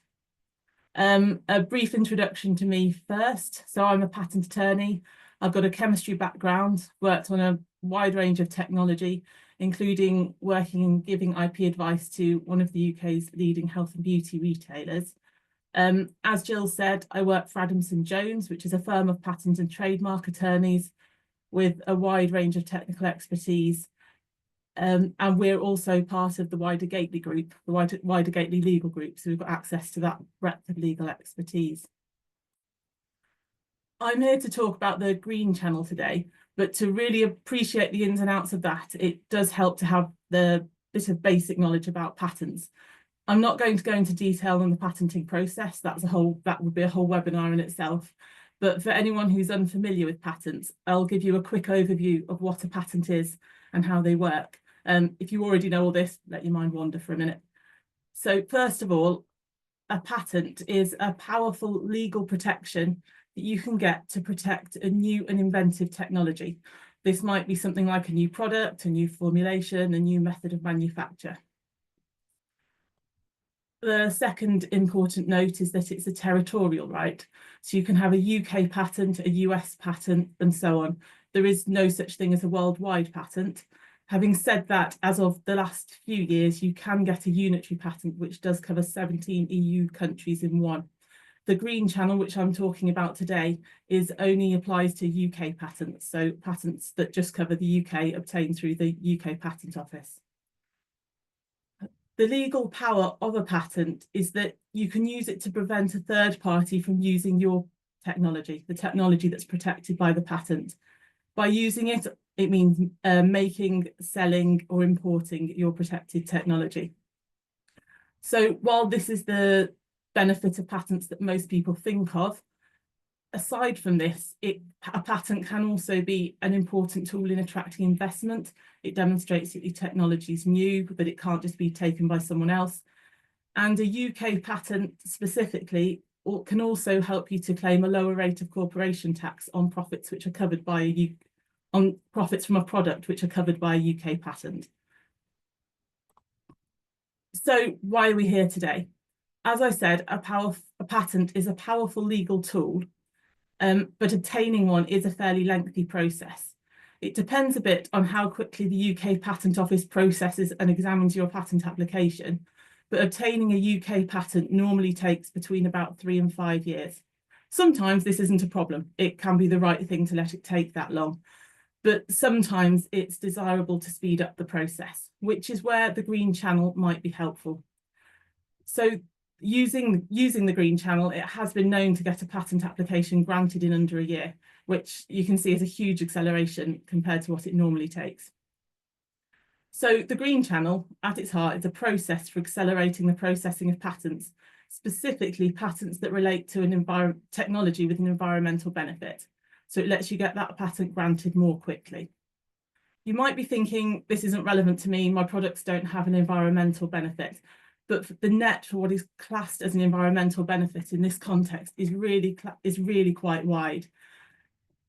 A brief introduction to me first. So I'm a patent attorney. I've got a chemistry background, worked on a wide range of technology, including working and giving IP advice to one of the UK's leading health and beauty retailers. As Jill said, I work for Adamson Jones, which is a firm of patent and trademark attorneys with a wide range of technical expertise. And we're also part of the wider Gately group, the wider Gately legal group, so we've got access to that breadth of legal expertise. I'm here to talk about the Green Channel today, but to really appreciate the ins and outs of that, it does help to have the bit of basic knowledge about patents. I'm not going to go into detail on the patenting process, that would be a whole webinar in itself. But for anyone who's unfamiliar with patents, I'll give you a quick overview of what a patent is and how they work. If you already know all this, let your mind wander for a minute. So first of all, a patent is a powerful legal protection that you can get to protect a new and inventive technology. This might be something like a new product, a new formulation, a new method of manufacture. The second important note is that it's a territorial right. So you can have a UK patent, a US patent, and so on. There is no such thing as a worldwide patent. Having said that, as of the last few years, you can get a unitary patent, which does cover 17 EU countries in one. The Green Channel, which I'm talking about today, only applies to UK patents, so patents that just cover the UK obtained through the UK Patent Office. The legal power of a patent is that you can use it to prevent a third party from using your technology, the technology that's protected by the patent. By using it, it means making, selling, or importing your protected technology. So while this is the benefit of patents that most people think of, aside from this, a patent can also be an important tool in attracting investment. It demonstrates that your technology is new, but it can't just be taken by someone else. And a UK patent specifically can also help you to claim a lower rate of corporation tax on profits which are covered by on profits from a product which are covered by a UK patent. So why are we here today? As I said, a patent is a powerful legal tool, but obtaining one is a fairly lengthy process. It depends a bit on how quickly the UK Patent Office processes and examines your patent application, but obtaining a UK patent normally takes between about 3 and 5 years. Sometimes this isn't a problem. It can be the right thing to let it take that long. But sometimes it's desirable to speed up the process, which is where the green channel might be helpful. So using the green channel, it has been known to get a patent application granted in under a year, which you can see is a huge acceleration compared to what it normally takes. So the green channel, at its heart, is a process for accelerating the processing of patents, specifically patents that relate to an technology with an environmental benefit. So it lets you get that patent granted more quickly. You might be thinking, this isn't relevant to me, my products don't have an environmental benefit. But the net for what is classed as an environmental benefit in this context is really quite wide.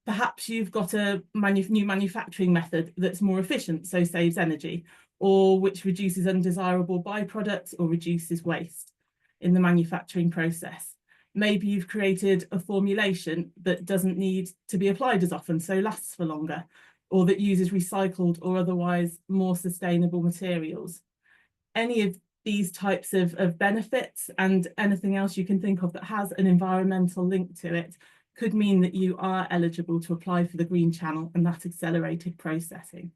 Perhaps you've got a new manufacturing method that's more efficient, so saves energy, or which reduces undesirable byproducts or reduces waste in the manufacturing process. Maybe you've created a formulation that doesn't need to be applied as often, so lasts for longer, or that uses recycled or otherwise more sustainable materials. Any of these types of benefits and anything else you can think of that has an environmental link to it could mean that you are eligible to apply for the green channel and that accelerated processing.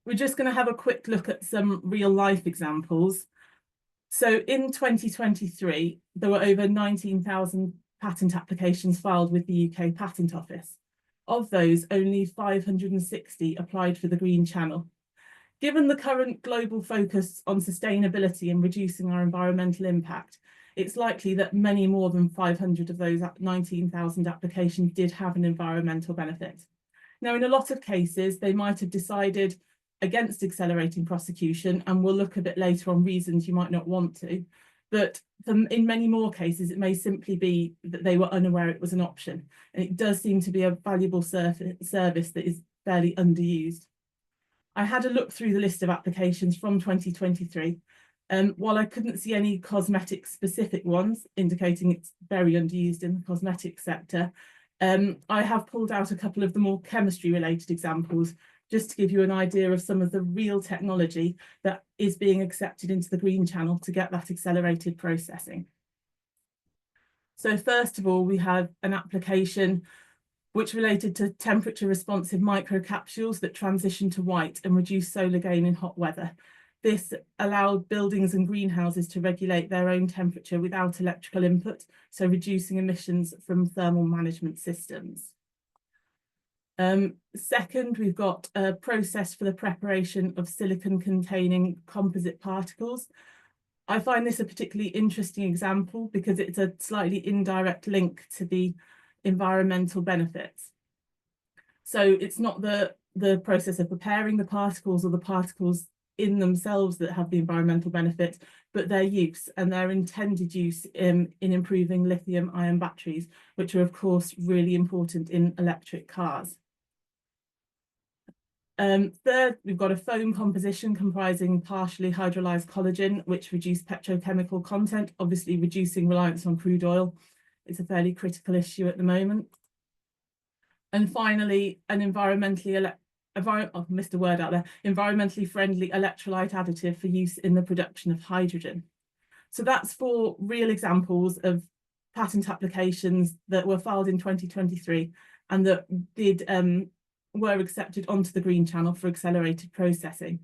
We're just going to have a quick look at some real life examples. So in 2023, there were over 19,000 patent applications filed with the UK Patent Office. Of those, only 560 applied for the green channel. Given the current global focus on sustainability and reducing our environmental impact, it's likely that many more than 500 of those 19,000 applications did have an environmental benefit. Now, in a lot of cases, they might have decided against accelerating prosecution, and we'll look a bit later on reasons you might not want to. But in many more cases, it may simply be that they were unaware it was an option. And it does seem to be a valuable service that is fairly underused. I had a look through the list of applications from 2023. While I couldn't see any cosmetic specific ones, indicating it's very underused in the cosmetic sector, I have pulled out a couple of the more chemistry related examples, just to give you an idea of some of the real technology that is being accepted into the green channel to get that accelerated processing. So first of all, we have an application which related to temperature responsive microcapsules that transition to white and reduce solar gain in hot weather. This allowed buildings and greenhouses to regulate their own temperature without electrical input, so reducing emissions from thermal management systems. Second, we've got a process for the preparation of silicon-containing composite particles. I find this a particularly interesting example because it's a slightly indirect link to the environmental benefits. So it's not the process of preparing the particles or the particles in themselves that have the environmental benefit, but their use and their intended use in improving lithium-ion batteries, which are of course really important in electric cars. Third, we've got a foam composition comprising partially hydrolyzed collagen, which reduce petrochemical content, obviously reducing reliance on crude oil. It's a fairly critical issue at the moment. And finally, an environmentally friendly electrolyte additive for use in the production of hydrogen. So that's 4 real examples of patent applications that were filed in 2023 and that were accepted onto the green channel for accelerated processing.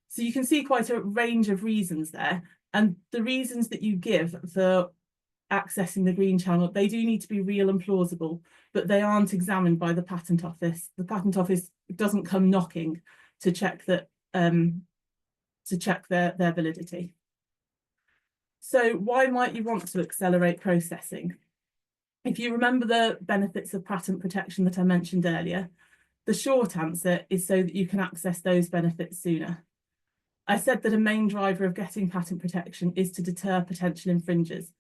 So you can see quite a range of reasons there, and the reasons that you give for accessing the green channel, they do need to be real and plausible, but they aren't examined by the Patent Office. The Patent Office doesn't come knocking to check that their validity. So why might you want to accelerate processing? If you remember the benefits of patent protection that I mentioned earlier, the short answer is so that you can access those benefits sooner. I said that a main driver of getting patent protection is to deter potential infringers.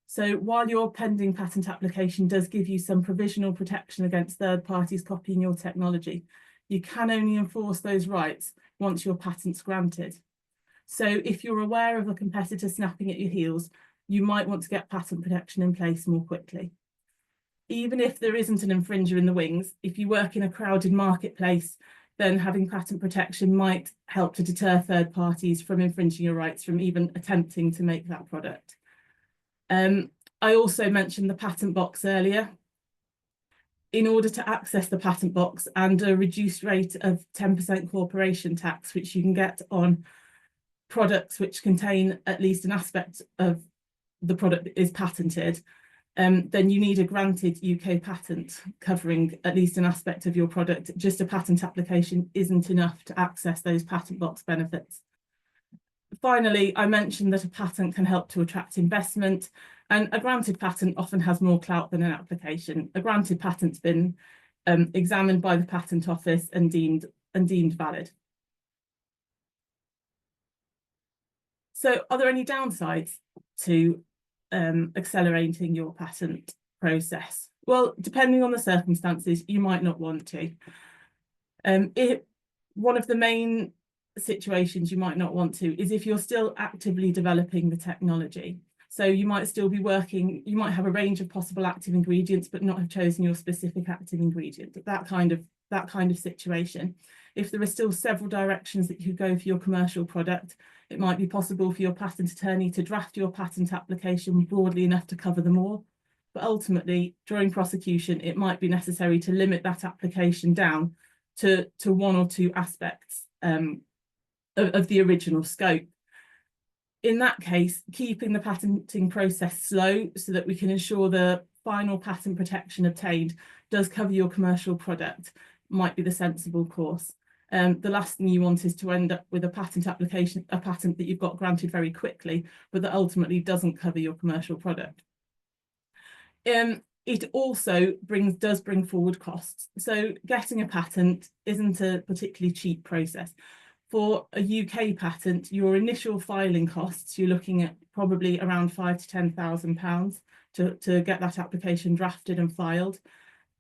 So while your pending patent application does give you some provisional protection against third parties copying your technology, you can only enforce those rights once your patent's granted. So if you're aware of a competitor snapping at your heels, you might want to get patent protection in place more quickly. Even if there isn't an infringer in the wings, if you work in a crowded marketplace, then having patent protection might help to deter third parties from infringing your rights, from even attempting to make that product. I also mentioned the patent box earlier. In order to access the patent box and a reduced rate of 10% corporation tax, which you can get on products which contain at least an aspect of the product that is patented, then you need a granted UK patent covering at least an aspect of your product. Just a patent application isn't enough to access those patent box benefits. Finally, I mentioned that a patent can help to attract investment, and a granted patent often has more clout than an application. A granted patent's been examined by the Patent Office and deemed valid. So are there any downsides to accelerating your patent process? Well, depending on the circumstances, you might not want to. One of the main situations you might not want to is if you're still actively developing the technology. So you might still be working, you might have a range of possible active ingredients, but not have chosen your specific active ingredient. That kind of situation. If there are still several directions that you could go for your commercial product, it might be possible for your patent attorney to draft your patent application broadly enough to cover them all. But ultimately, during prosecution, it might be necessary to limit that application down to one or two aspects of the original scope. In that case, keeping the patenting process slow so that we can ensure the final patent protection obtained does cover your commercial product might be the sensible course. The last thing you want is to end up with a patent application, a patent that you've got granted very quickly, but that ultimately doesn't cover your commercial product. It also does bring forward costs. So getting a patent isn't a particularly cheap process. For a UK patent, your initial filing costs, you're looking at probably around £5,000 to £10,000 to get that application drafted and filed.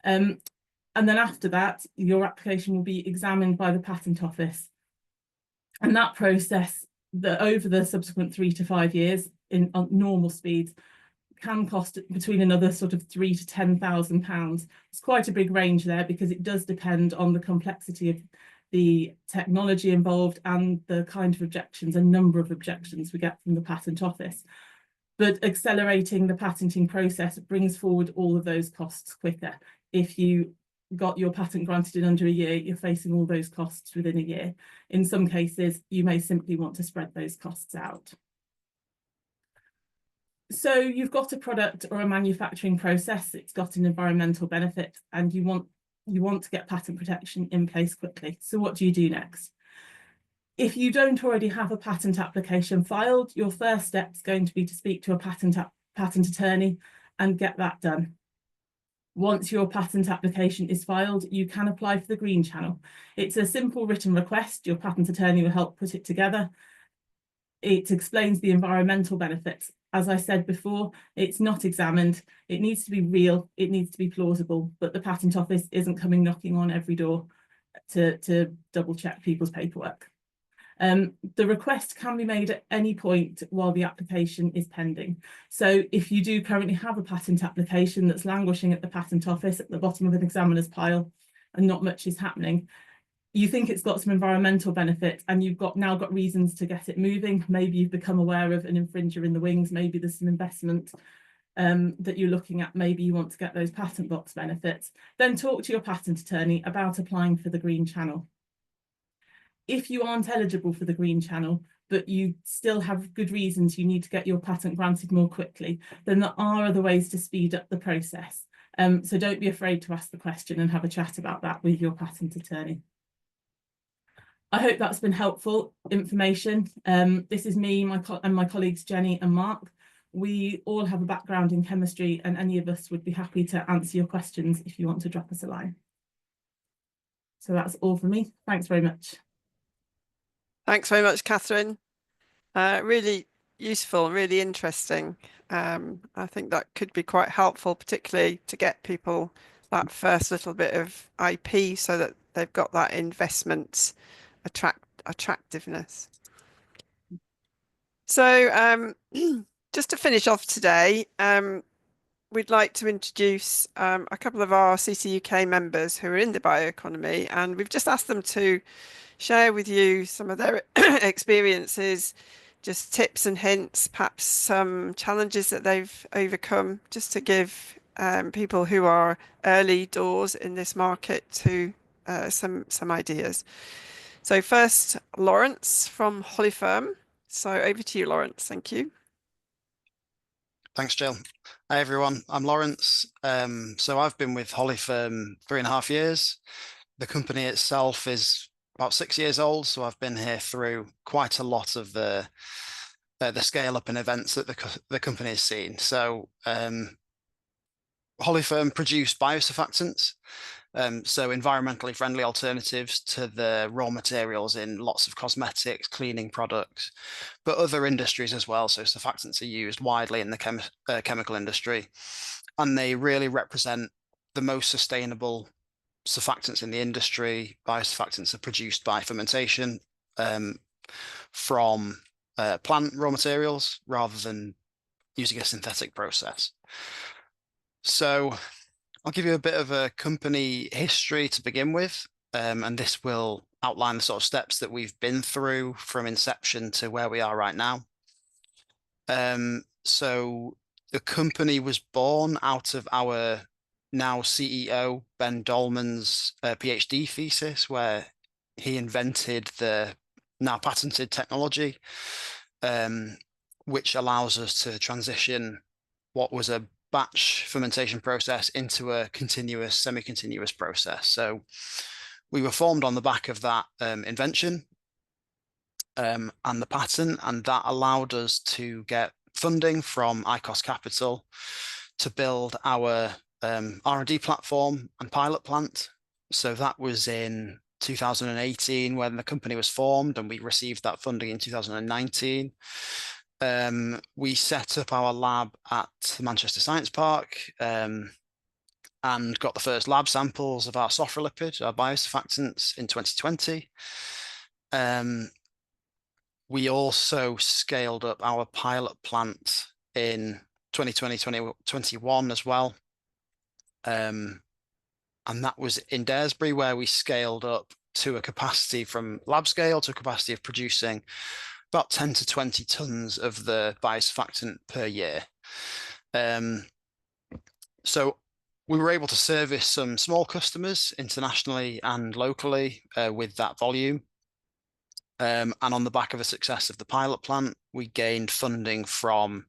And then after that, your application will be examined by the Patent Office. And that process, over the subsequent 3 to 5 years on normal speeds, can cost between another sort of £3,000 to £10,000. It's quite a big range there because it does depend on the complexity of the technology involved and the kind of objections and number of objections we get from the Patent Office. But accelerating the patenting process brings forward all of those costs quicker. If you got your patent granted in under a year, you're facing all those costs within a year. In some cases, you may simply want to spread those costs out. So you've got a product or a manufacturing process, it's got an environmental benefit, and you want to get patent protection in place quickly. So what do you do next? If you don't already have a patent application filed, your first step is going to be to speak to a patent attorney and get that done. Once your patent application is filed, you can apply for the Green Channel. It's a simple written request. Your patent attorney will help put it together. It explains the environmental benefits. As I said before, it's not examined. It needs to be real. It needs to be plausible, but the Patent Office isn't coming knocking on every door to double check people's paperwork. The request can be made at any point while the application is pending. So if you do currently have a patent application that's languishing at the Patent Office at the bottom of an examiner's pile and not much is happening, you think it's got some environmental benefit and you've now got reasons to get it moving. Maybe you've become aware of an infringer in the wings. Maybe there's some investment that you're looking at. Maybe you want to get those patent box benefits. Then talk to your patent attorney about applying for the Green Channel. If you aren't eligible for the Green Channel, but you still have good reasons you need to get your patent granted more quickly, then there are other ways to speed up the process. So don't be afraid to ask the question and have a chat about that with your patent attorney. I hope that's been helpful information. This is me and my colleagues Jenny and Mark. We all have a background in chemistry and any of us would be happy to answer your questions if you want to drop us a line. So that's all for me. Thanks very much. Thanks very much, Katherine. Really useful, really interesting. I think that could be quite helpful, particularly to get people that first little bit of IP so that they've got that investment attractiveness. So just to finish off today, we'd like to introduce a couple of our CCUK members who are in the bioeconomy, and we've just asked them to share with you some of their experiences, just tips and hints, perhaps some challenges that they've overcome, just to give people who are early doors in this market to some ideas. So first, Lawrence from Holiferm. So over to you, Lawrence. Thank you. Thanks, Jill. Hi, everyone. I'm Lawrence. So I've been with Holiferm 3.5 years. The company itself is about 6 years old, so I've been here through quite a lot of the scale up and events that the company has seen. So Holiferm produce biosurfactants, so environmentally friendly alternatives to the raw materials in lots of cosmetics, cleaning products, but other industries as well. So surfactants are used widely in the chemical industry, and they really represent the most sustainable surfactants in the industry. Biosurfactants are produced by fermentation from plant raw materials rather than using a synthetic process. So I'll give you a bit of a company history to begin with, and this will outline the sort of steps that we've been through from inception to where we are right now. So the company was born out of our now CEO, Ben Dolman's PhD thesis, where he invented the now patented technology, which allows us to transition what was a batch fermentation process into a continuous, semi-continuous process. So we were formed on the back of that invention and the patent, and that allowed us to get funding from ICOS Capital to build our R&D platform and pilot plant. So that was in 2018 when the company was formed, and we received that funding in 2019. We set up our lab at the Manchester Science Park and got the first lab samples of our sofrolipid, our biosurfactants, in 2020. We also scaled up our pilot plant in 2020, 2021 as well. And that was in Daresbury, where we scaled up to a capacity from lab scale to a capacity of producing about 10 to 20 tons of the biosurfactant per year. So we were able to service some small customers internationally and locally with that volume. And on the back of the success of the pilot plant, we gained funding from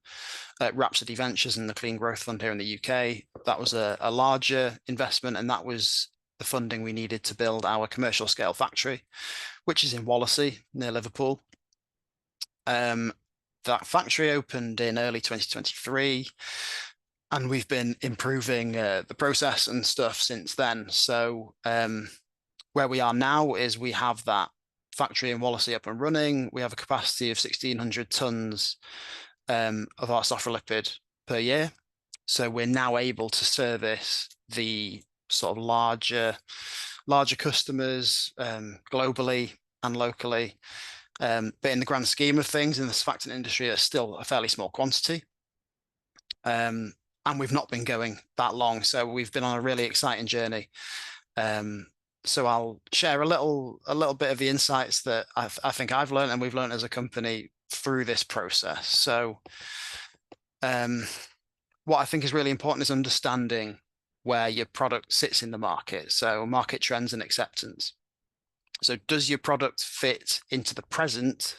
Rhapsody Ventures and the Clean Growth Fund here in the UK. That was a larger investment, and that was the funding we needed to build our commercial scale factory, which is in Wallasey near Liverpool. That factory opened in early 2023, and we've been improving the process and stuff since then. So where we are now is we have that factory in Wallasey up and running. We have a capacity of 1,600 tons of our sofrolipid per year. So we're now able to service the sort of larger customers globally and locally. But in the grand scheme of things, in the surfactant industry, it's still a fairly small quantity. And we've not been going that long. So we've been on a really exciting journey. So I'll share a little bit of the insights that I think I've learned and we've learned as a company through this process. So what I think is really important is understanding where your product sits in the market. So market trends and acceptance. So does your product fit into the present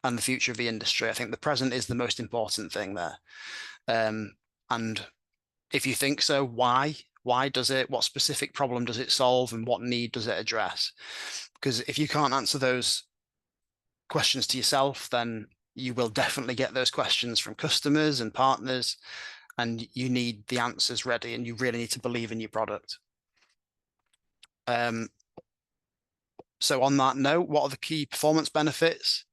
and the future of the industry? I think the present is the most important thing there. And if you think so, why? Why does it? What specific problem does it solve, and what need does it address? Because if you can't answer those questions to yourself, then you will definitely get those questions from customers and partners, and you need the answers ready, and you really need to believe in your product. So on that note, what are the key performance benefits?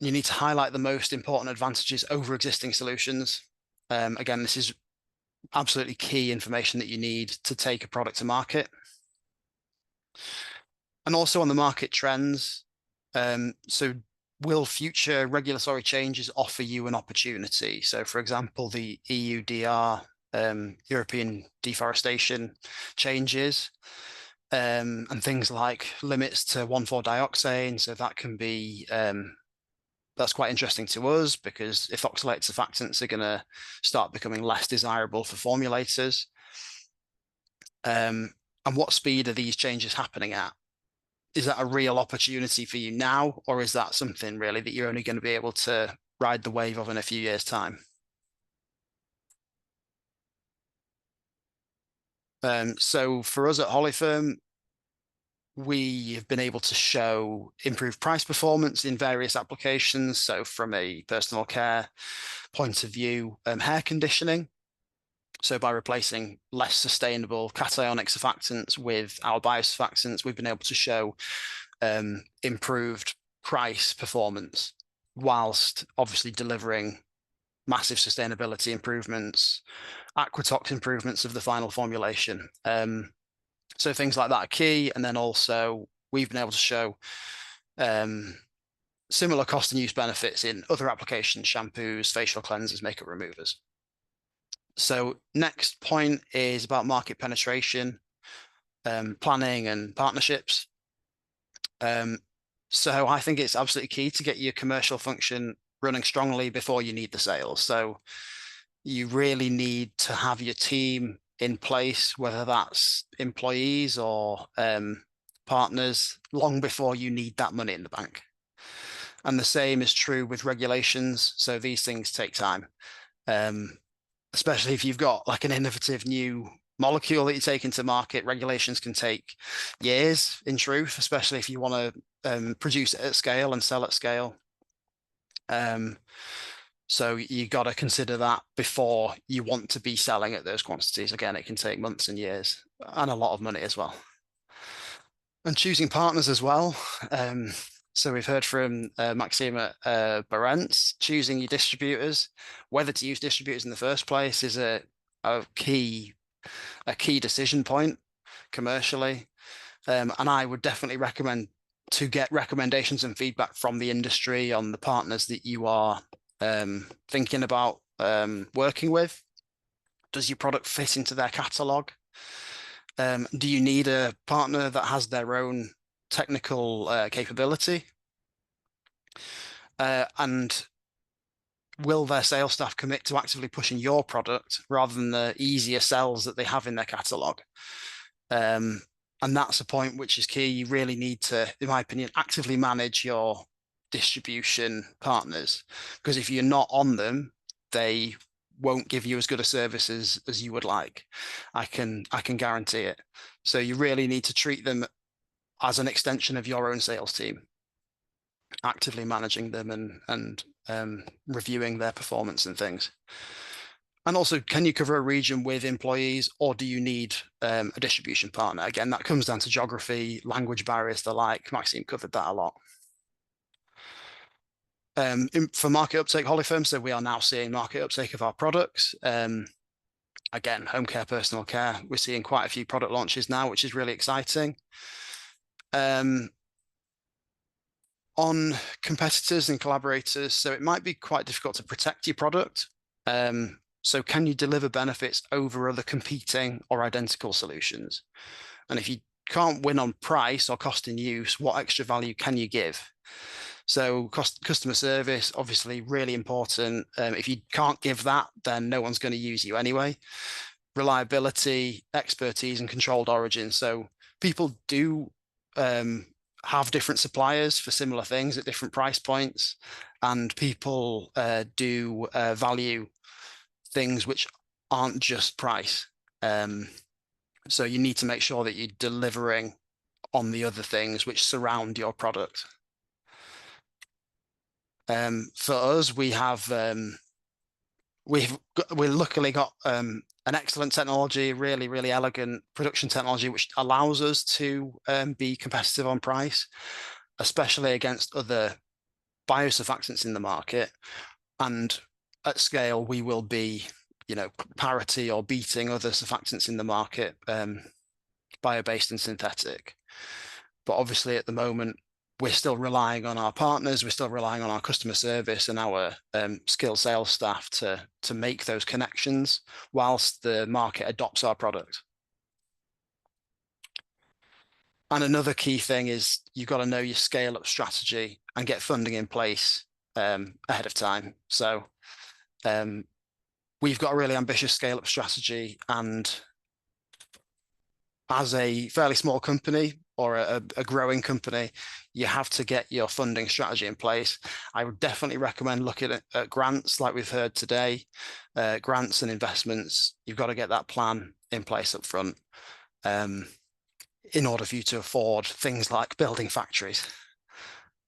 You need to highlight the most important advantages over existing solutions. Again, this is absolutely key information that you need to take a product to market. And also on the market trends, so will future regulatory changes offer you an opportunity? So for example, the EUDR European deforestation changes, and things like limits to 1,4-dioxane. So that can be that's quite interesting to us, because ethoxylate surfactants are going to start becoming less desirable for formulators. And what speed are these changes happening at? Is that a real opportunity for you now, or is that something really that you're only going to be able to ride the wave of in a few years' time? So for us at Holiferm, we have been able to show improved price performance in various applications. So from a personal care point of view, hair conditioning. So by replacing less sustainable cationic surfactants with our biosurfactants, we've been able to show improved price performance, whilst obviously delivering massive sustainability improvements, aquatox improvements of the final formulation. So things like that are key. And then also we've been able to show similar cost and use benefits in other applications: shampoos, facial cleansers, makeup removers. So next point is about market penetration, planning and partnerships. So I think it's absolutely key to get your commercial function running strongly before you need the sales. So you really need to have your team in place, whether that's employees or partners, long before you need that money in the bank. And the same is true with regulations. So these things take time, especially if you've got like an innovative new molecule that you take into market. Regulations can take years, in truth, especially if you want to produce it at scale and sell at scale. So you got to consider that before you want to be selling at those quantities. Again, it can take months and years, and a lot of money as well. And choosing partners as well. So we've heard from Maxime at Barentz. Choosing your distributors, whether to use distributors in the first place, is a key decision point commercially. And I would definitely recommend to get recommendations and feedback from the industry on the partners that you are thinking about working with. Does your product fit into their catalogue? Do you need a partner that has their own technical capability? And will their sales staff commit to actively pushing your product rather than the easier sells that they have in their catalogue? And that's a point which is key. You really need to, in my opinion, actively manage your distribution partners, because if you're not on them, they won't give you as good a service as you would like. I can guarantee it. So you really need to treat them as an extension of your own sales team, actively managing them and reviewing their performance and things. And also, can you cover a region with employees, or do you need a distribution partner? Again, that comes down to geography, language barriers, the like. Maxime covered that a lot. For market uptake, Holiferm, so we are now seeing market uptake of our products. Again, home care, personal care, we're seeing quite a few product launches now, which is really exciting. On competitors and collaborators, so it might be quite difficult to protect your product. So can you deliver benefits over other competing or identical solutions? And if you can't win on price or cost in use, what extra value can you give? So customer service, obviously really important. If you can't give that, then no one's going to use you anyway. Reliability, expertise, and controlled origin. So people do have different suppliers for similar things at different price points, and people do value things which aren't just price. So you need to make sure that you're delivering on the other things which surround your product. For us, we've luckily got an excellent technology, really elegant production technology, which allows us to be competitive on price, especially against other biosurfactants in the market. And at scale, we will be, parity or beating other surfactants in the market, bio-based and synthetic. But obviously, at the moment, we're still relying on our partners, we're still relying on our customer service and our skilled sales staff to make those connections whilst the market adopts our product. And another key thing is you've got to know your scale up strategy and get funding in place ahead of time. So we've got a really ambitious scale up strategy, and as a fairly small company or a growing company, you have to get your funding strategy in place. I would definitely recommend looking at grants like we've heard today, grants and investments. You've got to get that plan in place up front in order for you to afford things like building factories.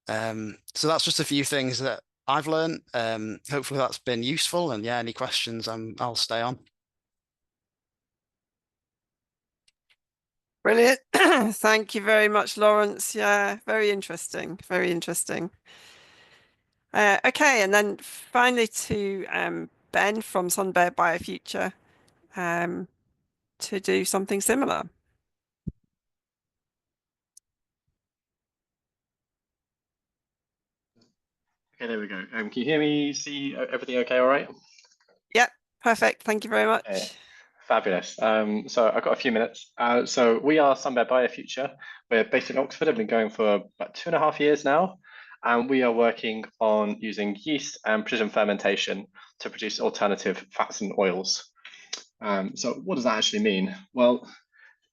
So that's just a few things that I've learned. Hopefully that's been useful, and yeah, any questions, I'll stay on. Brilliant. Thank you very much, Lawrence. Yeah, very interesting. Very interesting. Okay, and then finally to Ben from Sunbear Biofuture to do something similar. Okay, there we go. Can you hear me, see everything okay, all right? Yep, perfect. Thank you very much. Okay. Fabulous. So I've got a few minutes. So we are Sunbear Biofuture. We're based in Oxford. I've been going for about 2.5 years now. And we are working on using yeast and precision fermentation to produce alternative fats and oils. So what does that actually mean? Well,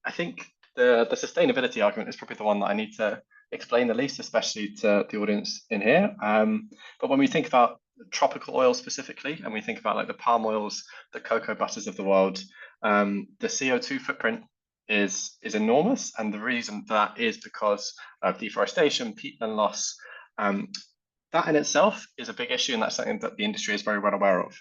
I think the sustainability argument is probably the one that I need to explain the least, especially to the audience in here. But when we think about tropical oil specifically, and we think about like the palm oils, the cocoa butters of the world, the CO2 footprint is enormous. And the reason for that is because of deforestation, peatland loss. That in itself is a big issue, and that's something that the industry is very well aware of.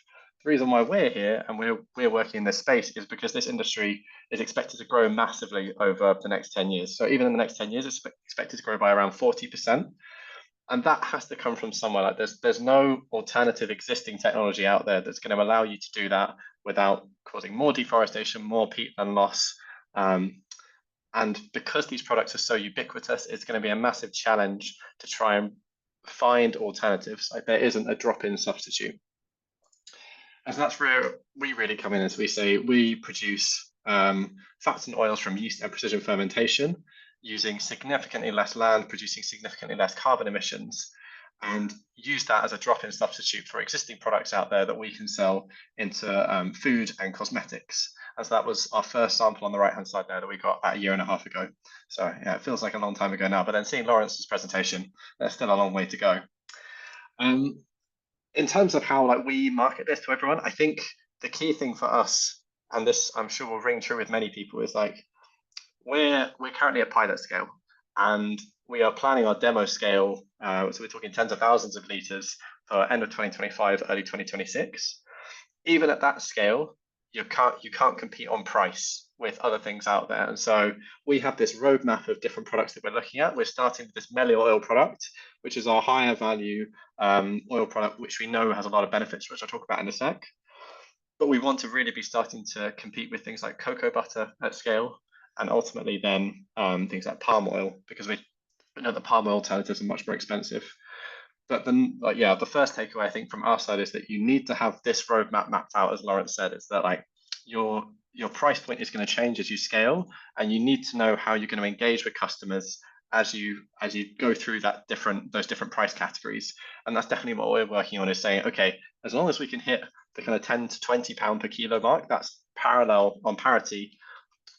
The reason why we're here and we're working in this space is because this industry is expected to grow massively over the next 10 years. So even in the next 10 years, it's expected to grow by around 40%. And that has to come from somewhere. Like there's no alternative existing technology out there that's going to allow you to do that without causing more deforestation, more peatland loss. And because these products are so ubiquitous, it's going to be a massive challenge to try and find alternatives. Like there isn't a drop-in substitute. And so that's where we really come in, as we say, we produce fats and oils from yeast and precision fermentation using significantly less land, producing significantly less carbon emissions, and use that as a drop-in substitute for existing products out there that we can sell into food and cosmetics. And so that was our first sample on the right-hand side there that we got about 1.5 years ago. So yeah, it feels like a long time ago now, but then seeing Lawrence's presentation, there's still a long way to go. In terms of how like we market this to everyone, I think the key thing for us, and this I'm sure will ring true with many people, is like we're currently at pilot scale, and we are planning our demo scale. So we're talking tens of thousands of liters for end of 2025, early 2026. Even at that scale, you can't compete on price with other things out there. And so we have this roadmap of different products that we're looking at. We're starting with this Melio oil product, which is our higher value oil product, which we know has a lot of benefits, which I'll talk about in a sec. But we want to really be starting to compete with things like cocoa butter at scale, and ultimately then things like palm oil, because we know that palm oil alternatives are much more expensive. But then, yeah, the first takeaway I think from our side is that you need to have this roadmap mapped out, as Lawrence said. It's that like your price point is going to change as you scale, and you need to know how you're going to engage with customers as you go through those different price categories. And that's definitely what we're working on, is saying, okay, as long as we can hit the kind of 10 to 20 pound per kilo mark, that's on parity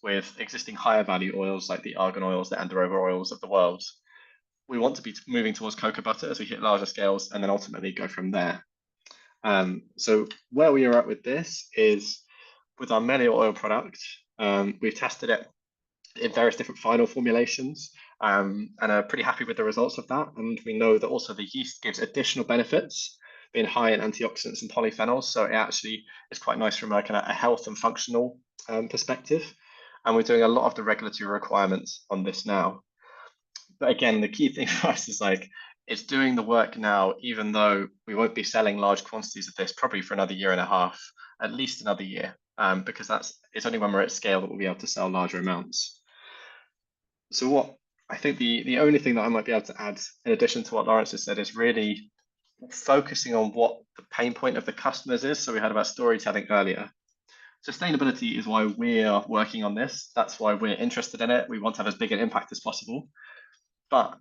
with existing higher value oils like the argan oils, the Andorova oils of the world. We want to be moving towards cocoa butter as we hit larger scales, and then ultimately go from there. So where we are at with this is with our Melio oil product. We've tested it in various different final formulations and are pretty happy with the results of that. And we know that also the yeast gives additional benefits, being high in antioxidants and polyphenols. So it actually is quite nice from like a health and functional perspective. And we're doing a lot of the regulatory requirements on this now. But again, the key thing for us is like, it's doing the work now, even though we won't be selling large quantities of this probably for another 1.5 years, at least another year, because it's only when we're at scale that we'll be able to sell larger amounts. So what I think the only thing that I might be able to add in addition to what Lawrence has said is really focusing on what the pain point of the customers is. So we heard about storytelling earlier. Sustainability is why we're working on this. That's why we're interested in it. We want to have as big an impact as possible. But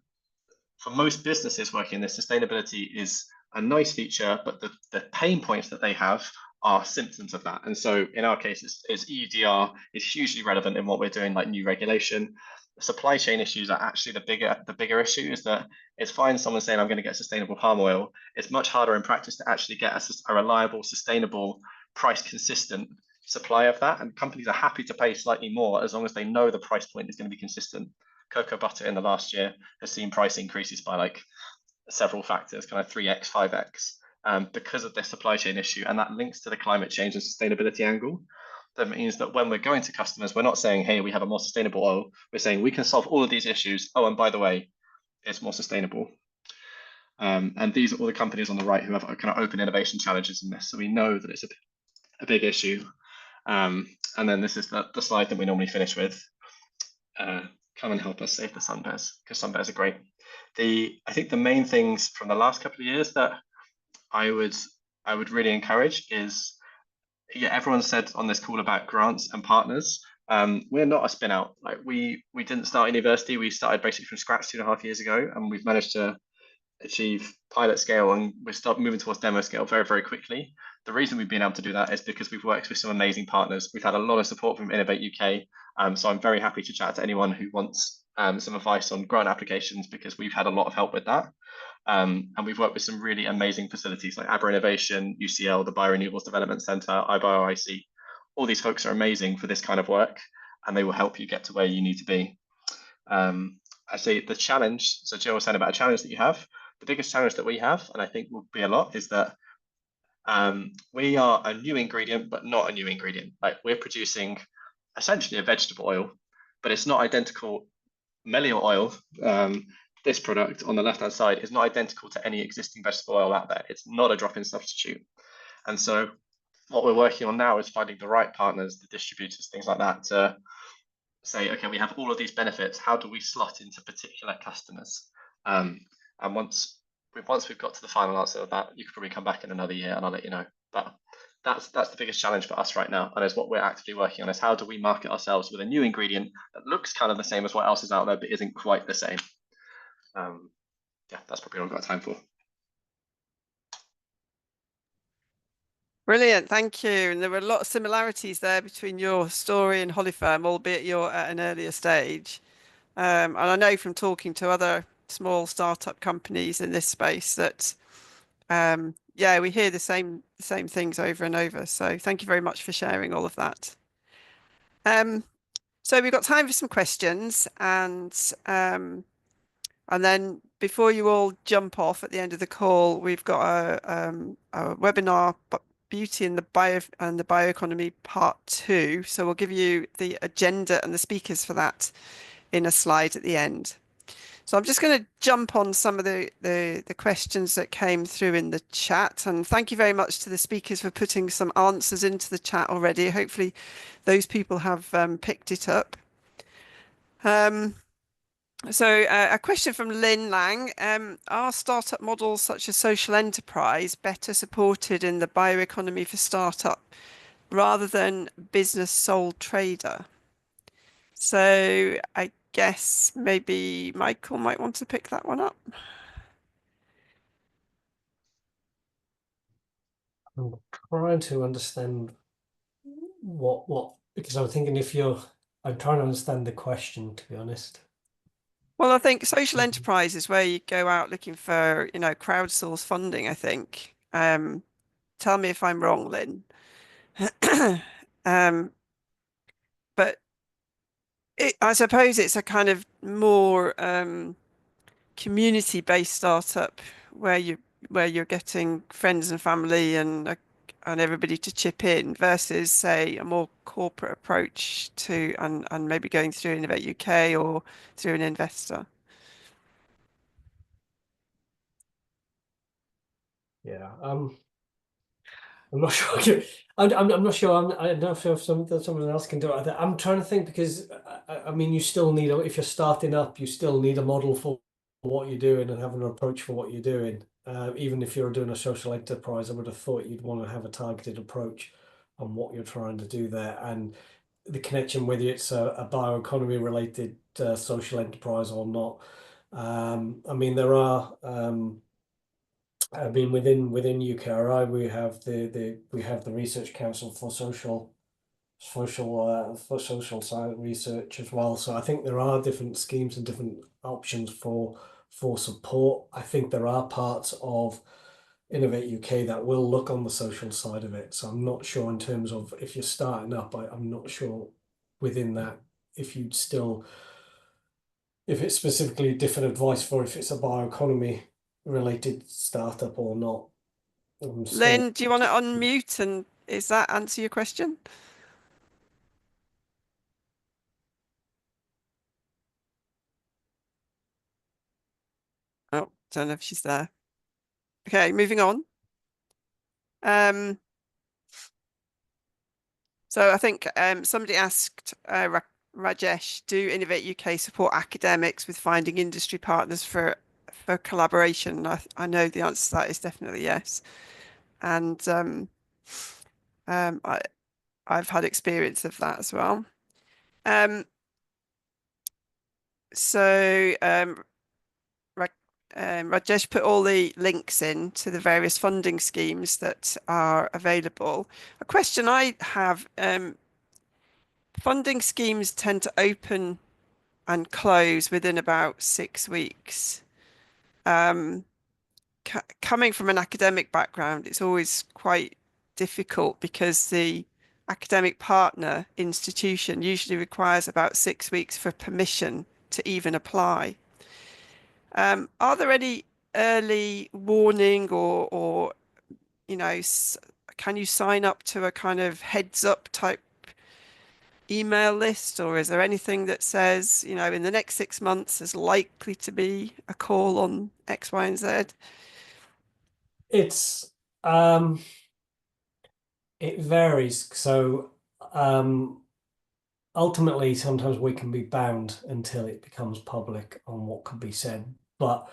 for most businesses working in this, sustainability is a nice feature, but the pain points that they have are symptoms of that. And so in our case, it's EUDR is hugely relevant in what we're doing, like new regulation. Supply chain issues are actually the bigger issue. Is that it's fine someone saying I'm going to get sustainable palm oil. It's much harder in practice to actually get a reliable, sustainable, price consistent supply of that. And companies are happy to pay slightly more as long as they know the price point is going to be consistent. Cocoa butter in the last year has seen price increases by like several factors, kind of 3x, 5x, because of this supply chain issue. And that links to the climate change and sustainability angle. That means that when we're going to customers, we're not saying, hey, we have a more sustainable oil. We're saying we can solve all of these issues. Oh, and by the way, it's more sustainable. And these are all the companies on the right who have kind of open innovation challenges in this. So we know that it's a big issue. And then this is the slide that we normally finish with. Come and help us save the sun bears, because sun bears are great. I think the main things from the last couple of years that I would really encourage is, yeah, everyone said on this call about grants and partners. We're not a spin out. Like we didn't start university. We started basically from scratch 2.5 years ago, and we've managed to achieve pilot scale, and we're start moving towards demo scale very, very quickly. The reason we've been able to do that is because we've worked with some amazing partners. We've had a lot of support from Innovate UK. So I'm very happy to chat to anyone who wants some advice on grant applications, because we've had a lot of help with that. And we've worked with some really amazing facilities like Aber Innovation, UCL, the Biorenewables Development Centre, iBioIC. All these folks are amazing for this kind of work, and they will help you get to where you need to be. I say the challenge, so Jill was saying about a challenge that you have. The biggest challenge that we have, and I think will be a lot, is that we are a new ingredient, but not a new ingredient. Like we're producing essentially a vegetable oil, but it's not identical. Melior oil, this product on the left-hand side, is not identical to any existing vegetable oil out there. It's not a drop-in substitute. And so what we're working on now is finding the right partners, the distributors, things like that, to say, okay, we have all of these benefits. How do we slot into particular customers? And once we've got to the final answer of that, you could probably come back in another year and I'll let you know. But that's the biggest challenge for us right now, and is what we're actively working on, is how do we market ourselves with a new ingredient that looks kind of the same as what else is out there, but isn't quite the same. Yeah, that's probably all I've got time for. Brilliant, thank you. And there were a lot of similarities there between your story and Holiferm, albeit you're at an earlier stage. And I know from talking to other small startup companies in this space that, yeah, we hear the same things over and over. So thank you very much for sharing all of that. So we've got time for some questions, and then before you all jump off at the end of the call, we've got a webinar, Beauty in the Bioeconomy Part 2. So we'll give you the agenda and the speakers for that in a slide at the end. So I'm just going to jump on some of the questions that came through in the chat. And thank you very much to the speakers for putting some answers into the chat already. Hopefully those people have picked it up. So a question from Lynn Lang. Are startup models such as social enterprise better supported in the bioeconomy for startup rather than business sole trader? So I guess maybe Michael might want to pick that one up. I'm trying to understand what because I'm thinking I'm trying to understand the question, to be honest. Well, I think social enterprise is where you go out looking for, crowdsource funding, I think. Tell me if I'm wrong, Lynn. But I suppose it's a kind of more community-based startup where you're getting friends and family and everybody to chip in, versus say a more corporate approach to and maybe going through Innovate UK or through an investor. Yeah. I'm not sure. I'm not sure. I'm not sure if someone else can do it. I'm trying to think because I mean, you still need if you're starting up, you still need a model for what you're doing and have an approach for what you're doing. Even if you're doing a social enterprise, I would have thought you'd want to have a targeted approach on what you're trying to do there and the connection, whether it's a bioeconomy related social enterprise or not. I mean, there are. I mean, within UKRI, we have the Research Council for social science research as well. So I think there are different schemes and different options for support. I think there are parts of Innovate UK that will look on the social side of it. So I'm not sure in terms of if you're starting up, I'm not sure within that if you'd still if it's specifically different advice for if it's a bioeconomy related startup or not. Lynn, do you want to unmute and is that answer your question? Oh, don't know if she's there. Okay, moving on. So I think somebody asked Rajesh, do Innovate UK support academics with finding industry partners for collaboration? I know the answer to that is definitely yes. And I've had experience of that as well. So Rajesh put all the links in to the various funding schemes that are available. A question I have, funding schemes tend to open and close within about 6 weeks. Coming from an academic background, it's always quite difficult because the academic partner institution usually requires about 6 weeks for permission to even apply. Are there any early warning or can you sign up to a kind of heads up type email list, or is there anything that says, in the next 6 months there's likely to be a call on X, Y, and Z? It's it varies. So ultimately, sometimes we can be bound until it becomes public on what could be said. But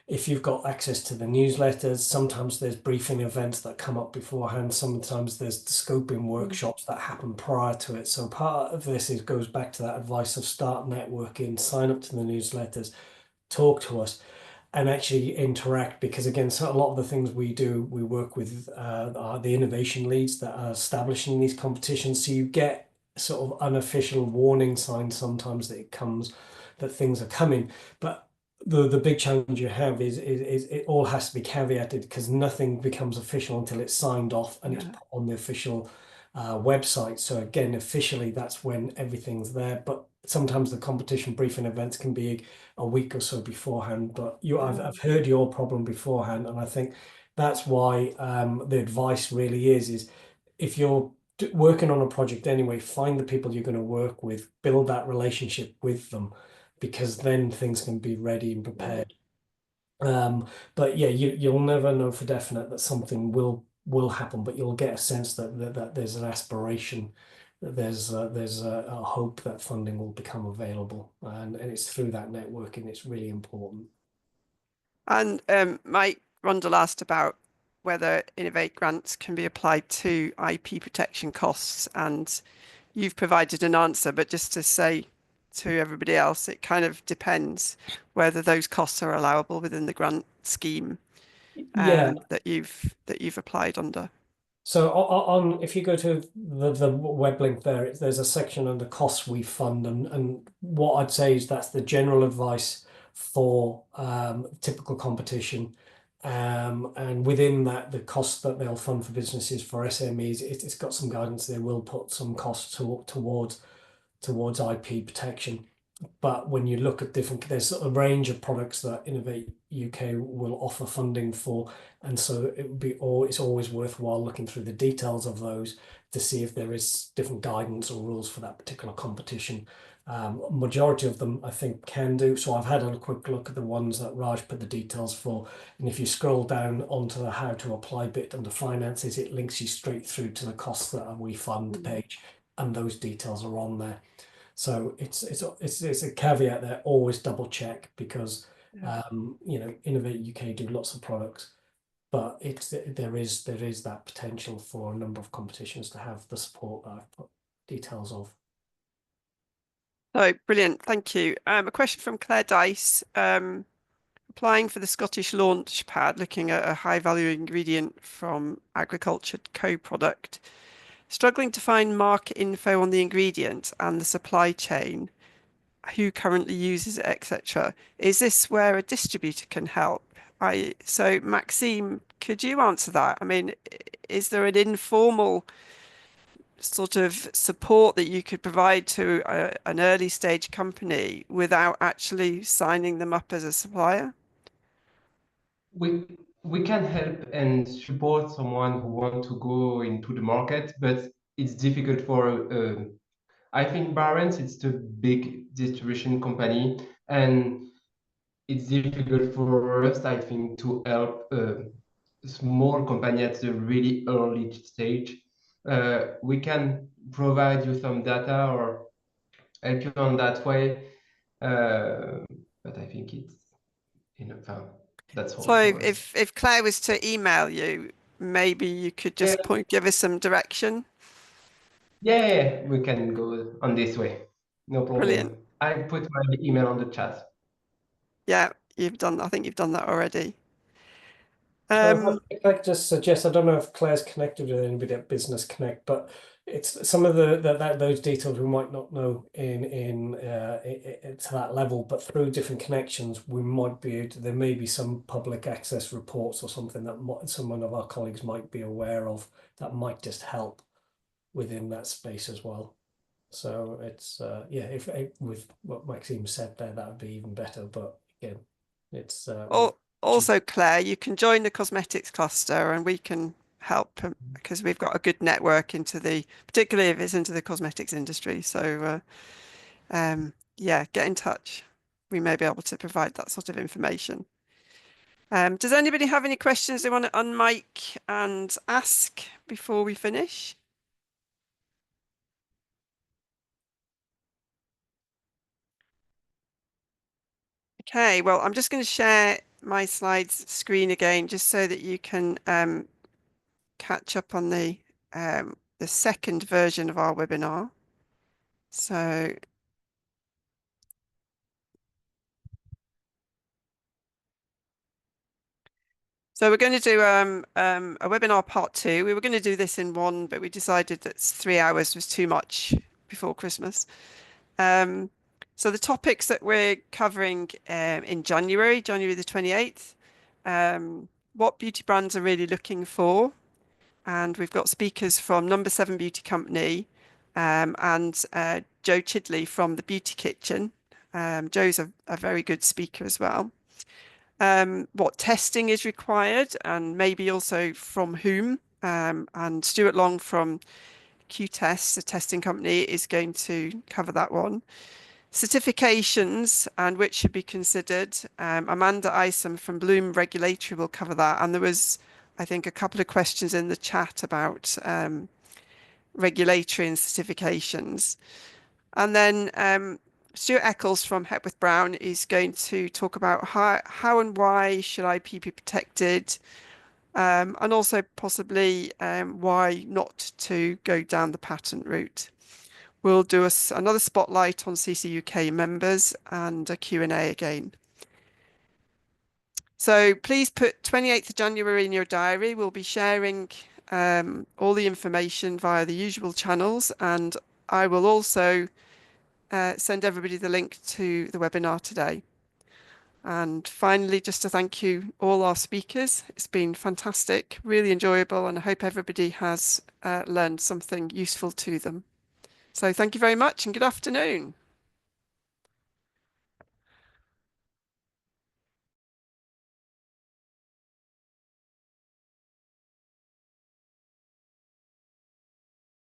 if you've got access to the newsletters, sometimes there's briefing events that come up beforehand. Sometimes there's the scoping workshops that happen prior to it. So part of this goes back to that advice of start networking, sign up to the newsletters, talk to us, and actually interact, because again, so a lot of the things we do, we work with the innovation leads that are establishing these competitions. So you get sort of unofficial warning signs sometimes that things are coming. But the big challenge you have is it all has to be caveated, because nothing becomes official until it's signed off and it's put on the official website. So again, officially, that's when everything's there. But sometimes the competition briefing events can be a week or so beforehand. But I've heard your problem beforehand, and I think that's why the advice really is if you're working on a project anyway, find the people you're going to work with, build that relationship with them, because then things can be ready and prepared. But yeah, you'll never know for definite that something will happen, but you'll get a sense that there's an aspiration, that there's a hope that funding will become available, and it's through that networking. It's really important. And Mike Rundle asked about whether Innovate grants can be applied to IP protection costs, and you've provided an answer, but just to say to everybody else, it kind of depends whether those costs are allowable within the grant scheme that you've applied under. So on if you go to the web link there, there's a section under costs we fund, and what I'd say is that's the general advice for typical competition. And within that, the costs that they'll fund for businesses, for SMEs, it's got some guidance. They will put some costs towards IP protection. But when you look at there's a range of products that Innovate UK will offer funding for, and so it would be it's always worthwhile looking through the details of those to see if there is different guidance or rules for that particular competition. Majority of them, I think, can do. So I've had a quick look at the ones that Raj put the details for, and if you scroll down onto the how to apply bit under finances, it links you straight through to the costs that we fund page, and those details are on there. So it's a caveat there. Always double check, because you know, Innovate UK do lots of products, but there is that potential for a number of competitions to have the support that I've put details of. Oh, brilliant. Thank you. A question from Claire Dice. Applying for the Scottish Launchpad, looking at a high value ingredient from agriculture co-product. Struggling to find market info on the ingredient and the supply chain, who currently uses it, etc. Is this where a distributor can help? So Maxime, could you answer that? I mean, is there an informal sort of support that you could provide to an early stage company without actually signing them up as a supplier? We can help and support someone who wants to go into the market, but it's difficult for I think Barentz, it's the big distribution company, and it's difficult for us, I think, to help a small company at the really early stage. We can provide you some data or help you on that way, but I think it's that's all. So if Claire was to email you, maybe you could just give us some direction. Yeah, we can go on this way. No problem. Brilliant. I put my email on the chat. Yeah, I think you've done that already. If I could just suggest, I don't know if Claire's connected with anybody at Business Connect, but it's some of those details we might not know to that level, but through different connections, we might be able to, there may be some public access reports or something that someone of our colleagues might be aware of that might just help within that space as well. So it's yeah, if with what Maxime said there, that would be even better. But again, it's also, Claire, you can join the cosmetics cluster and we can help because we've got a good network particularly if it's into the cosmetics industry. So yeah, get in touch. We may be able to provide that sort of information. Does anybody have any questions they want to unmic and ask before we finish? Okay, well, I'm just going to share my slides screen again, just so that you can catch up on the second version of our webinar. So we're going to do a webinar part 2. We were going to do this in one, but we decided that 3 hours was too much before Christmas. So the topics that we're covering in January the 28th, what beauty brands are really looking for. And we've got speakers from Number 7 Beauty Company and Joe Chidley from the Beauty Kitchen. Joe's a very good speaker as well. What testing is required and maybe also from whom. And Stuart Long from Q-Test, the testing company, is going to cover that one. Certifications and which should be considered. Amanda Isom from Bloom Regulatory will cover that. And there was, I think, a couple of questions in the chat about regulatory and certifications. And then Stuart Eccles from Hepworth Brown is going to talk about how and why should IP be protected, and also possibly why not to go down the patent route. We'll do another spotlight on CCUK members and a Q&A again. So please put 28th of January in your diary. We'll be sharing all the information via the usual channels, and I will also send everybody the link to the webinar today. And finally, just to thank you all our speakers. It's been fantastic, really enjoyable, and I hope everybody has learned something useful to them. So thank you very much and good afternoon.